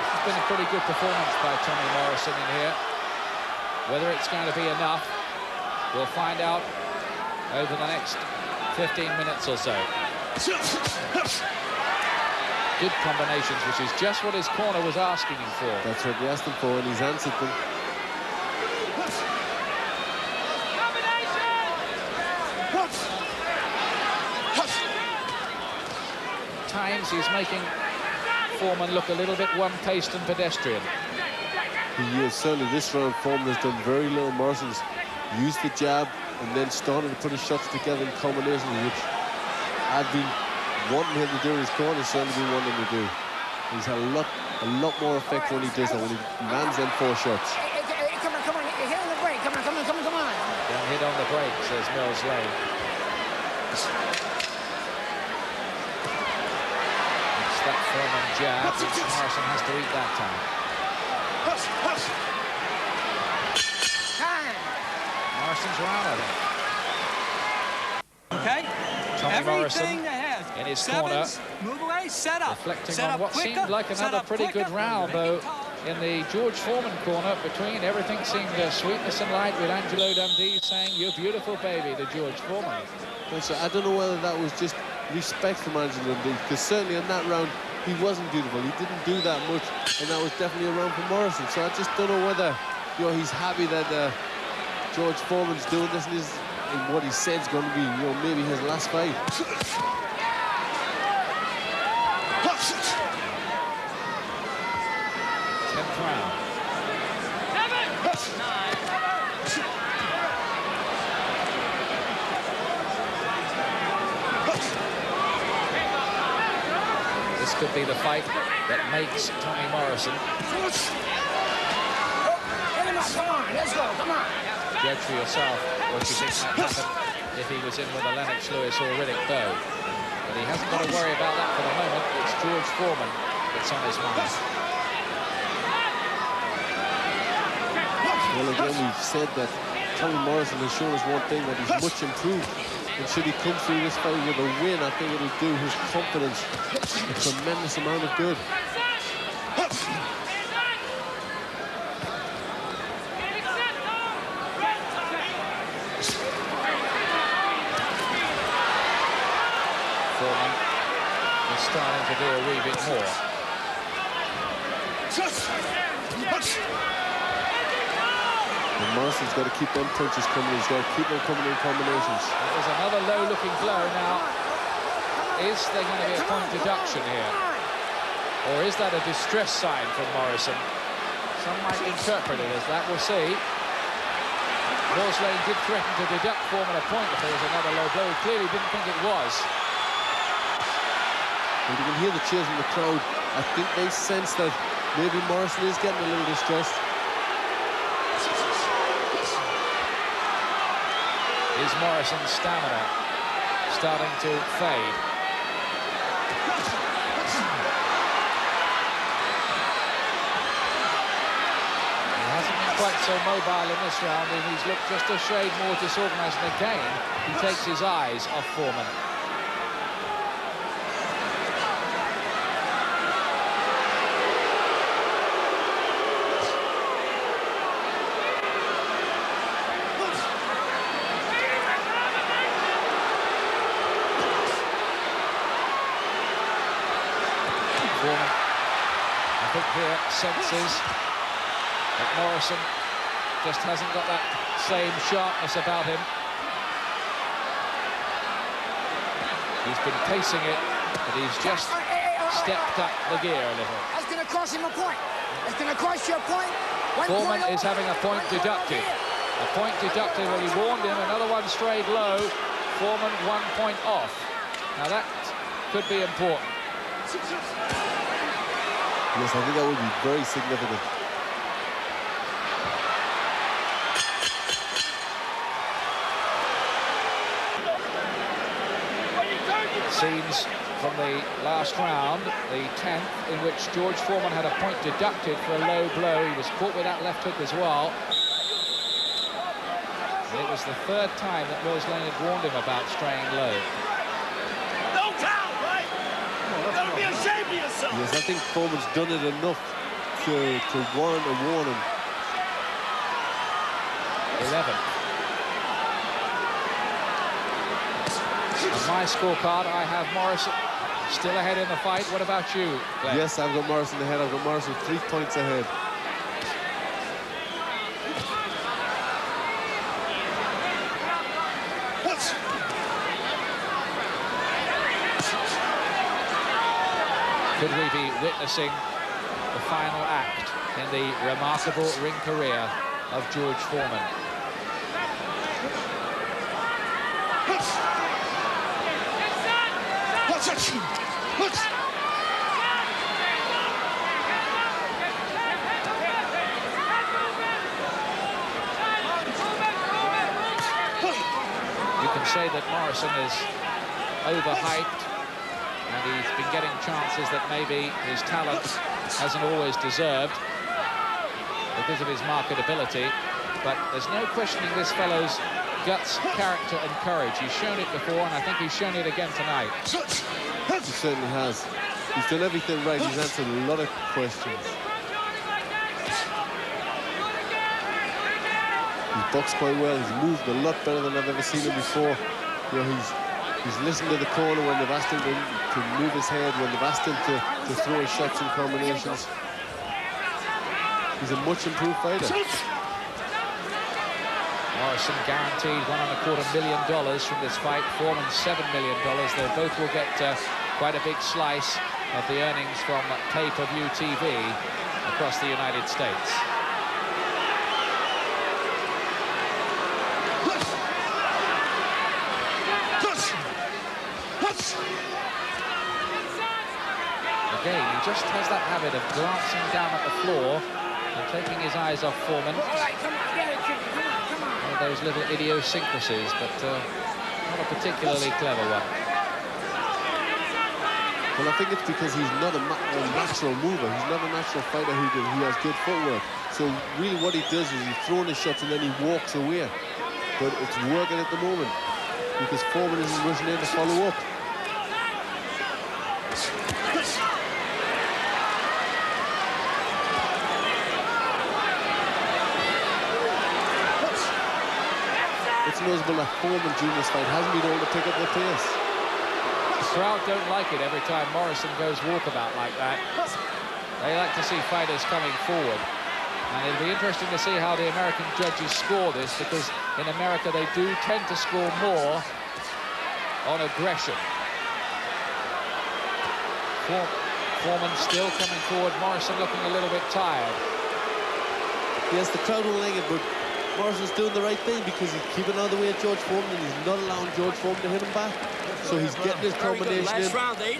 It's been a pretty good performance by Tommy Morrison in here. Whether it's going to be enough, we'll find out over the next 15 minutes or so. Good combinations, which is just what his corner was asking him for. That's what they asked him for, and he's answered them. At times he's making Foreman look a little bit one-paced and pedestrian. He is. Certainly this round, Foreman has done very little. Morrison's used the jab and then started to put his shots together in combinations, which I've been wanting him to do in his corner, certainly been wanting him to do. He's had a lot more effect when he does that, when he lands them 4 shots. Hey, come on. Hit on the break. Come on. Don't hit on the break, says Mills Lane. It's that Foreman jab, which Morrison has to eat that time. Morrison's round, I think. Okay? Tommy Morrison Everything ahead. in his Sevens, corner. move away, set up. Reflecting set on up what quicker, seemed like set another up pretty quicker. good round, though, in the George Foreman corner. Between everything seemed sweetness and light, with Angelo Dundee saying, "You're beautiful, baby," to George Foreman. So I don't know whether that was just respect from Angelo Dundee, because certainly in that round he wasn't beautiful. He didn't do that much, and that was definitely a round for Morrison. So I just don't know whether, you know, he's happy that George Foreman's doing this, and what he said is going to be, you know, maybe his last fight. 10th round. This could be the fight that makes Tommy Morrison. Come on, let's go, come on. Judge for yourself what you think might happen if he was in with a Lennox Lewis or Riddick Bowe. But he hasn't got to worry about that for the moment. It's George Foreman that's on his mind. Well, again, we've said that Tommy Morrison has shown us one thing, that he's much improved. And should he come through this fight with a win, I think it'll do his confidence a tremendous amount of good. starting to do a wee bit more. And Morrison's got to keep them punches coming. He's got to keep them coming in combinations. There's another low-looking blow now. Is there going to be a point deduction here? Or is that a distress sign from Morrison? Some might interpret it as that. We'll see. Roslane did threaten to deduct Foreman a point if there was another low blow. He clearly didn't think it was. And you can hear the cheers from the crowd. I think they sense that maybe Morrison is getting a little distressed. Is Morrison's stamina starting to fade? He hasn't been quite so mobile in this round, and he's looked just a shade more disorganized. And again, he takes his eyes off Foreman. Here senses that Morrison just hasn't got that same sharpness about him. He's been pacing it, but he's just stepped up the gear a little. That's going to cost him a point. It's going to cost you a point. Foreman is having a point deducted. A point deducted when he warned him. Another one strayed low. Foreman 1 point off. Now that could be important. Yes, I think that would be very significant. Scenes from the last round, the 10th, in which George Foreman had a point deducted for a low blow. He was caught with that left hook as well. And it was the third time that Roslane had warned him about straying low. Yes, I think Foreman's done it enough to warrant a warning. 11. On my scorecard, I have Morrison still ahead in the fight. What about you, Glenn? Yes, I've got Morrison ahead. I've got Morrison 3 points ahead. Could we be witnessing the final act in the remarkable ring career of George Foreman? You can say that Morrison is overhyped, and he's been getting chances that maybe his talent hasn't always deserved because of his marketability. But there's no questioning this fellow's guts, character and courage. He's shown it before, and I think he's shown it again tonight. He certainly has. He's done everything right. He's answered a lot of questions. He's boxed quite well. He's moved a lot better than I've ever seen him before. You know, he's listened to the corner when they've asked him to move his head, when they've asked him to throw his shots and combinations. He's a much improved fighter. Morrison guaranteed $1.25 million from this fight. Foreman $7 million. They both will get quite a big slice of the earnings from pay-per-view TV across the United States. Again, he just has that habit of glancing down at the floor and taking his eyes off Foreman. One of those little idiosyncrasies, but not a particularly clever one. Well, I think it's because he's not a natural mover. He's not a natural fighter who has good footwork. So really what he does is he's throwing his shots and then he walks away. But it's working at the moment because Foreman isn't rushing in to follow up. It's noticeable that Foreman during this fight hasn't been able to pick up the pace. crowd don't like it every time Morrison goes walkabout like that. They like to see fighters coming forward. And it'll be interesting to see how the American judges score this, because in America they do tend to score more on aggression. Foreman still coming forward. Morrison looking a little bit tired. Yes, the crowd won't like it, but Morrison's doing the right thing because he's keeping out of the way of George Foreman and he's not allowing George Foreman to hit him back. So he's getting his combination in,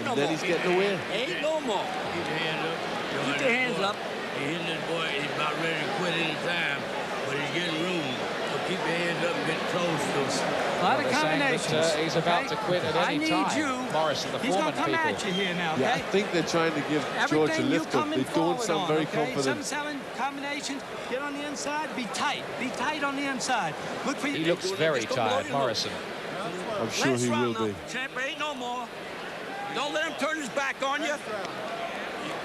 and then he's getting away. Ain't no more. Keep your hands up. Keep your hands up. He's hitting this boy. He's about ready to quit any time, but he's getting room. So keep your hands up and get close to him. A lot of combinations. He's about to quit at any time. I need you. Morrison, the He's Foreman gonna come people. at you here now, okay? Yeah, I think they're trying to give George a lift up. They don't sound very confident. 7-7 combinations. Get on the inside. Be tight. Be tight on the inside. Look for you. He looks very tired, Morrison. I'm sure he will be. Champ, ain't no more. Don't let him turn his back on you.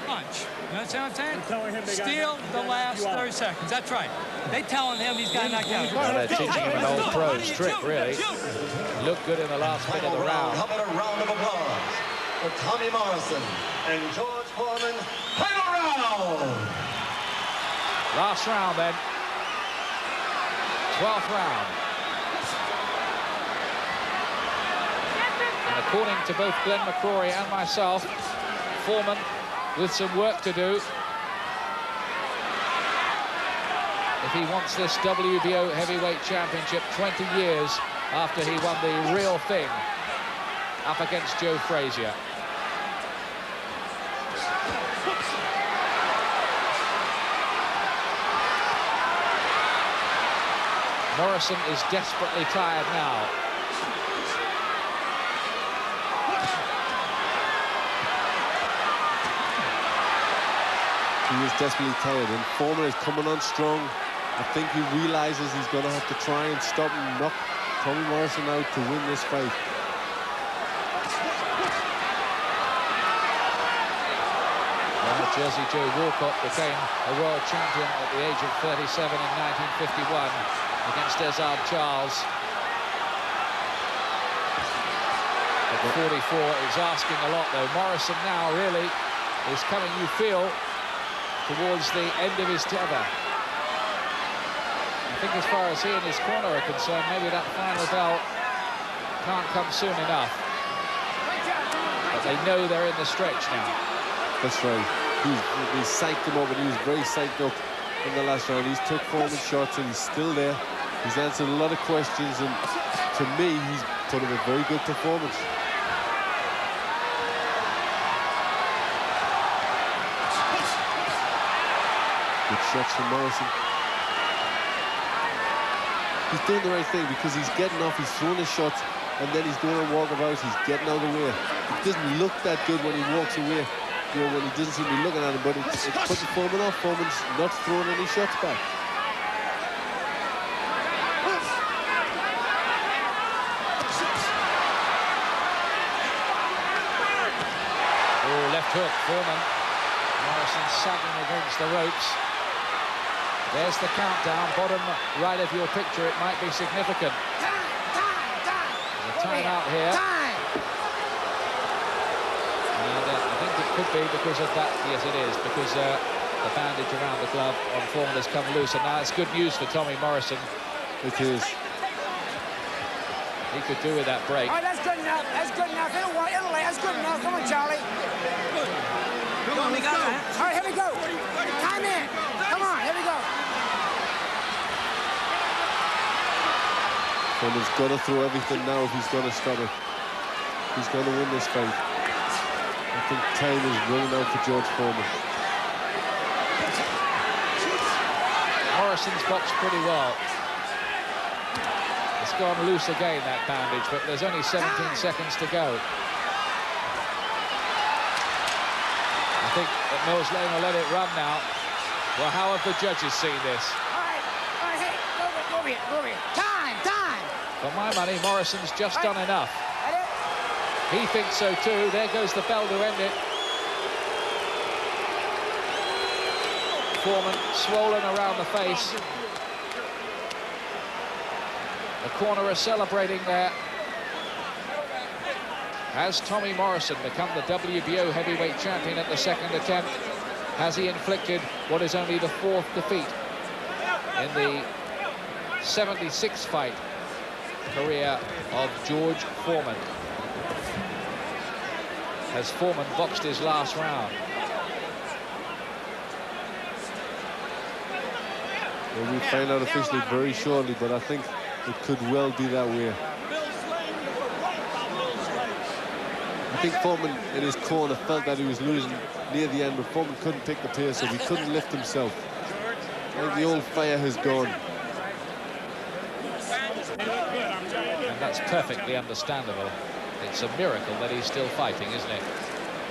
Punch. You understand what I'm saying? Steal the last 30 seconds. That's right. They telling him he's got knocked out. Well, they're teaching him an old pro's trick, really. Looked good in the last bit of the round. How about a round of applause for Tommy Morrison and George Foreman? Final round! Last round, then. 12th round. And according to both Glenn McCrory and myself, Foreman with some work to do if he wants this WBO heavyweight championship 20 years after he won the real thing up against Joe Frazier. Morrison is desperately tired now. He is desperately tired, and Foreman is coming on strong. I think he realizes he's going to have to try and stop and knock Tommy Morrison out to win this fight. Jersey Joe Walcott became a world champion at the age of 37 in 1951 against Desard Charles. At 44 is asking a lot, though. Morrison now really is coming, you feel, towards the end of his tether. I think as far as he and his corner are concerned, maybe that final bell can't come soon enough. But they know they're in the stretch now. That's right. He psyched him up, and he was very psyched up in the last round. He's took Foreman's shots, and he's still there. He's answered a lot of questions, and to me, he's put in a very good performance. Good shots from Morrison. He's doing the right thing because he's getting off, he's throwing his shots, and then he's doing a walkabout, he's getting out of the way. It doesn't look that good when he walks away, you know, when he doesn't seem to be looking at him, but it's putting Foreman off. Foreman's not throwing any shots back. Oh, left hook, Foreman. Morrison sagging against the ropes. There's the countdown, bottom right of your picture. It might be significant. There's a timeout here. And I think it could be because of that. Yes, it is, because the bandage around the glove on Foreman has come loose. And now it's good news for Tommy Morrison. It is. He could do with that break. All right, that's good enough. That's good enough. It'll lay. That's good enough. Come on, Charlie. Come on, we got that. All right, here we go. Time in. Come on, here we go. Foreman's got to throw everything now if he's going to stop it. He's going to win this fight. I think time is running out for George Foreman. Morrison's boxed pretty well. It's gone loose again, that bandage, but there's only 17 seconds to go. I think that Mills Lane will let it run now. Well, how have the judges seen this? All right, hey, go over here. Time. For my money, Morrison's just done enough. He thinks so too. There goes the bell to end it. Foreman swollen around the face. The corner are celebrating there. Has Tommy Morrison become the WBO heavyweight champion at the second attempt? Has he inflicted what is only the fourth defeat in the 76 fight career of George Foreman? Has Foreman boxed his last round? Well, we'll find out officially very shortly, but I think it could well be that way. I think Foreman in his corner felt that he was losing near the end, but Foreman couldn't pick the pace, so he couldn't lift himself. I think the old fire has gone. And that's perfectly understandable. It's a miracle that he's still fighting, isn't it?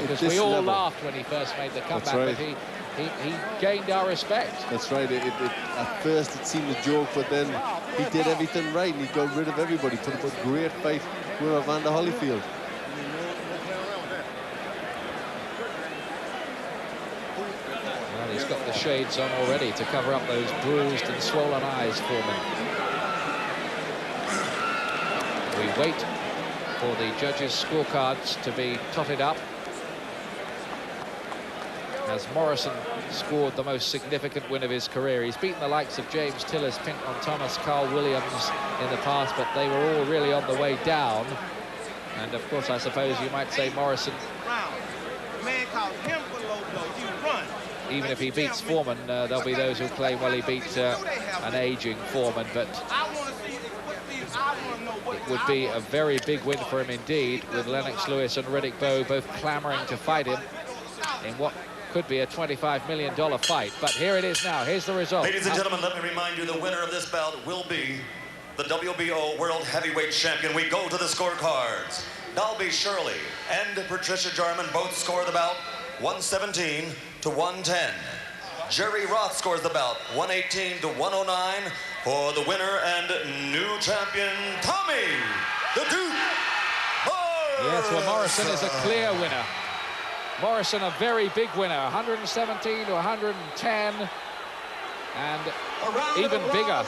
Because we all laughed when he first made the comeback, right. but he gained our respect. That's right. At first it seemed a joke, but then he did everything right, and he got rid of everybody. Put up a great fight with Evander Holyfield. Well, he's got the shades on already to cover up those bruised and swollen eyes, Foreman. We wait for the judges' scorecards to be totted up. As Morrison scored the most significant win of his career. He's beaten the likes of James Tillis, Pinton Thomas, Carl Williams in the past, but they were all really on the way down. And of course, I suppose you might say Morrison, even if he beats Foreman, there'll be those who claim, well, he beat an aging Foreman, but it would be a very big win for him indeed, with Lennox Lewis and Riddick Bowe both clamoring to fight him in what could be a $25 million fight. But here it is now. Here's the result. Ladies and gentlemen, let me remind you, the winner of this bout will be the WBO World Heavyweight Champion. We go to the scorecards. Dalby Shirley and Patricia Jarman both score the bout 117 to 110. Jerry Roth scores the bout 118 to 109 for the winner and new champion, Tommy the Duke Morrison. Yes, well, Morrison is a clear winner. Morrison, a very big winner, 117 to 110, and even bigger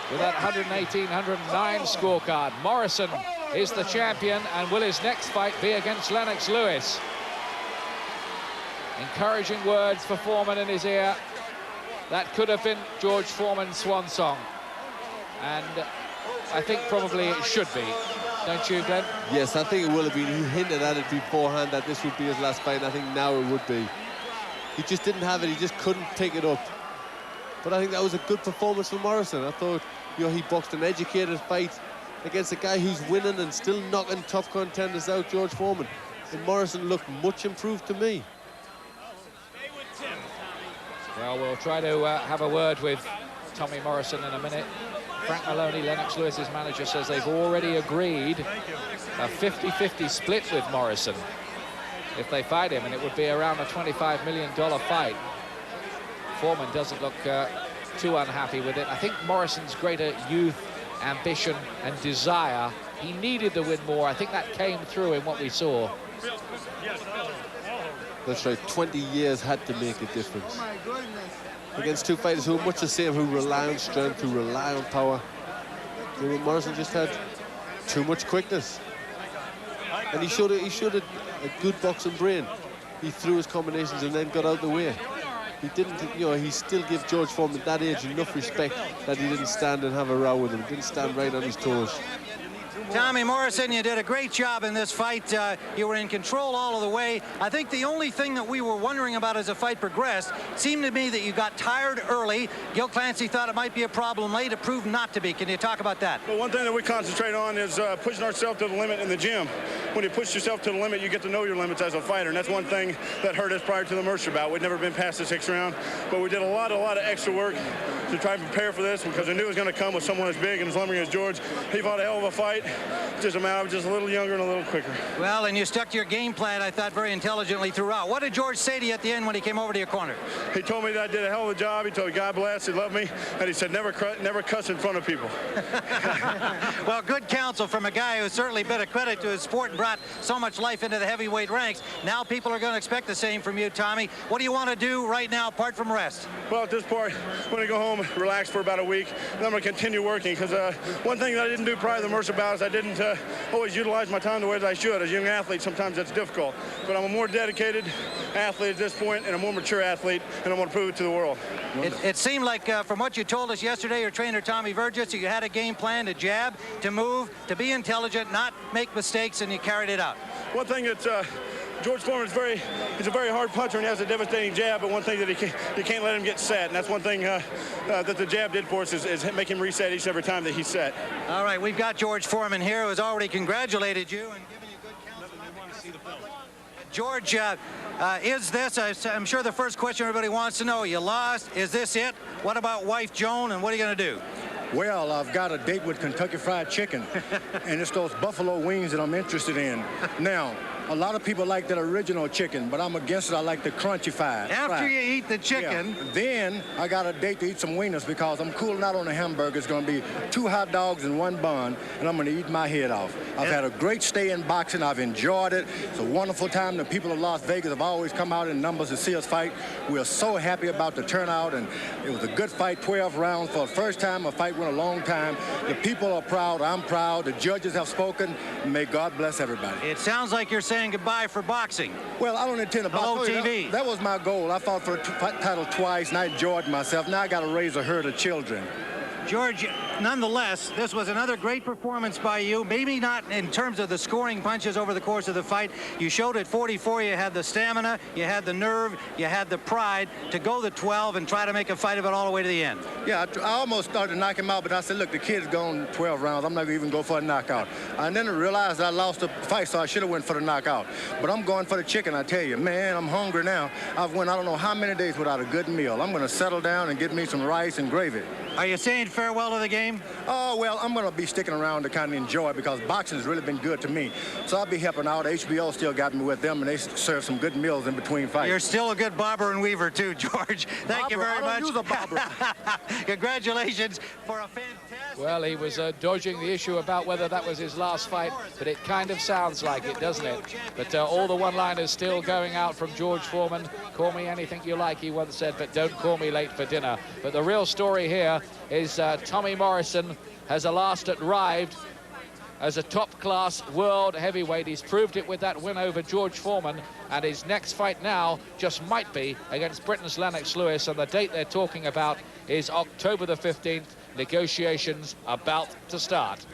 with that 118, 109 scorecard. Morrison is the champion, and will his next fight be against Lennox Lewis? Encouraging words for Foreman in his ear. That could have been George Foreman's swan song, and I think probably it should be. Don't you, Glenn? Yes, I think it will have been. He hinted at it beforehand that this would be his last fight, and I think now it would be. He just didn't have it. He just couldn't pick it up. But I think that was a good performance for Morrison. I thought, you know, he boxed an educated fight against a guy who's winning and still knocking top contenders out, George Foreman. And Morrison looked much improved to me. Well, we'll try to have a word with Tommy Morrison in a minute. Frank Maloney, Lennox Lewis's manager, says they've already agreed a 50-50 split with Morrison if they fight him, and it would be around a $25 million fight. Foreman doesn't look too unhappy with it. I think Morrison's greater youth, ambition, and desire, he needed to win more. I think that came through in what we saw. That's right, 20 years had to make a difference. Against two fighters who are much the same, who rely on strength, who rely on power. Morrison just had too much quickness. And he showed a good boxing brain. He threw his combinations and then got out the way. He didn't, you know, he still gave George Foreman at that age enough respect that he didn't stand and have a row with him. He didn't stand right on his toes. Tommy Morrison, you did a great job in this fight. You were in control all of the way. I think the only thing that we were wondering about as the fight progressed, it seemed to me that you got tired early. Gil Clancy thought it might be a problem late. It proved not to be. Can you talk about that? Well, one thing that we concentrate on is pushing ourselves to the limit in the gym. When you push yourself to the limit, you get to know your limits as a fighter, and that's one thing that hurt us prior to the Mercer bout. We'd never been past the 6th round, but we did a lot of extra work to try and prepare for this because we knew it was going to come with someone as big and as lumbering as George. He fought a hell of a fight. Just a matter of just a little younger and a little quicker. Well, and you stuck to your game plan, I thought, very intelligently throughout. What did George say to you at the end when he came over to your corner? He told me that I did a hell of a job. He told me God bless, he loved me, and he said never cuss in front of people. Well, good counsel from a guy who's certainly been a credit to his sport and brought so much life into the heavyweight ranks. Now people are going to expect the same from you, Tommy. What do you want to do right now apart from rest? Well, at this point, I'm going to go home, relax for about a week, and I'm going to continue working, because one thing that I didn't do prior to the Mercer bout is I didn't always utilize my time the way that I should. As a young athlete, sometimes that's difficult. But I'm a more dedicated athlete at this point and a more mature athlete, and I'm going to prove it to the world. It seemed like, from what you told us yesterday, your trainer Tommy Vergis, you had a game plan to jab, to move, to be intelligent, not make mistakes, and you carried it out. One thing that's George Foreman he's a very hard puncher and he has a devastating jab, but one thing that you can't let him get set, and that's one thing that the jab did for us is make him reset each and every time that he's set. All right, we've got George Foreman here, who has already congratulated you and given you good counsel. George, is this, I'm sure the first question everybody wants to know, you lost, is this it? What about wife Joan, and what are you going to do? Well, I've got a date with Kentucky Fried Chicken, and it's those buffalo wings that I'm interested in. Now, a lot of people like that original chicken, but I'm against it. I like the crunchy fried. After you eat the chicken. Yeah. Then I got a date to eat some wieners, because I'm cooling out on a hamburger. It's going to be 2 hot dogs and 1 bun, and I'm going to eat my head off. I've had a great stay in boxing. I've enjoyed it. It's a wonderful time. The people of Las Vegas have always come out in numbers to see us fight. We're so happy about the turnout, and it was a good fight, 12 rounds. For the first time, a fight went a long time. The people are proud. I'm proud. The judges have spoken. May God bless everybody. It sounds like you're saying goodbye for boxing. Well, I don't intend to box. Hello, TV. That was my goal. I fought for a title twice, and I enjoyed myself. Now I got to raise a herd of children. George, nonetheless, this was another great performance by you. Maybe not in terms of the scoring punches over the course of the fight. You showed at 44 you had the stamina, you had the nerve, you had the pride to go the 12 and try to make a fight of it all the way to the end. Yeah, I almost started to knock him out, but I said, look, the kid's gone 12 rounds. I'm not going to even go for a knockout. And then I realized I lost the fight, so I should have went for the knockout. But I'm going for the chicken, I tell you. Man, I'm hungry now. I've went I don't know how many days without a good meal. I'm going to settle down and get me some rice and gravy. Are you saying farewell to the game? Oh, well, I'm going to be sticking around to kind of enjoy it, because boxing has really been good to me. So I'll be helping out. HBO still got me with them, and they serve some good meals in between fights. You're still a good bobber and weaver, too, George. Thank you very much. I don't use a bobber. Congratulations for a fantastic... Well, he was dodging the issue about whether that was his last fight, but it kind of sounds like it, doesn't it? But all the one-liners still going out from George Foreman. Call me anything you like, he once said, but don't call me late for dinner. But the real story here is Tommy Morrison has at last arrived as a top-class world heavyweight. He's proved it with that win over George Foreman, and his next fight now just might be against Britain's Lennox Lewis, and the date they're talking about is October the 15th. Negotiations about to start.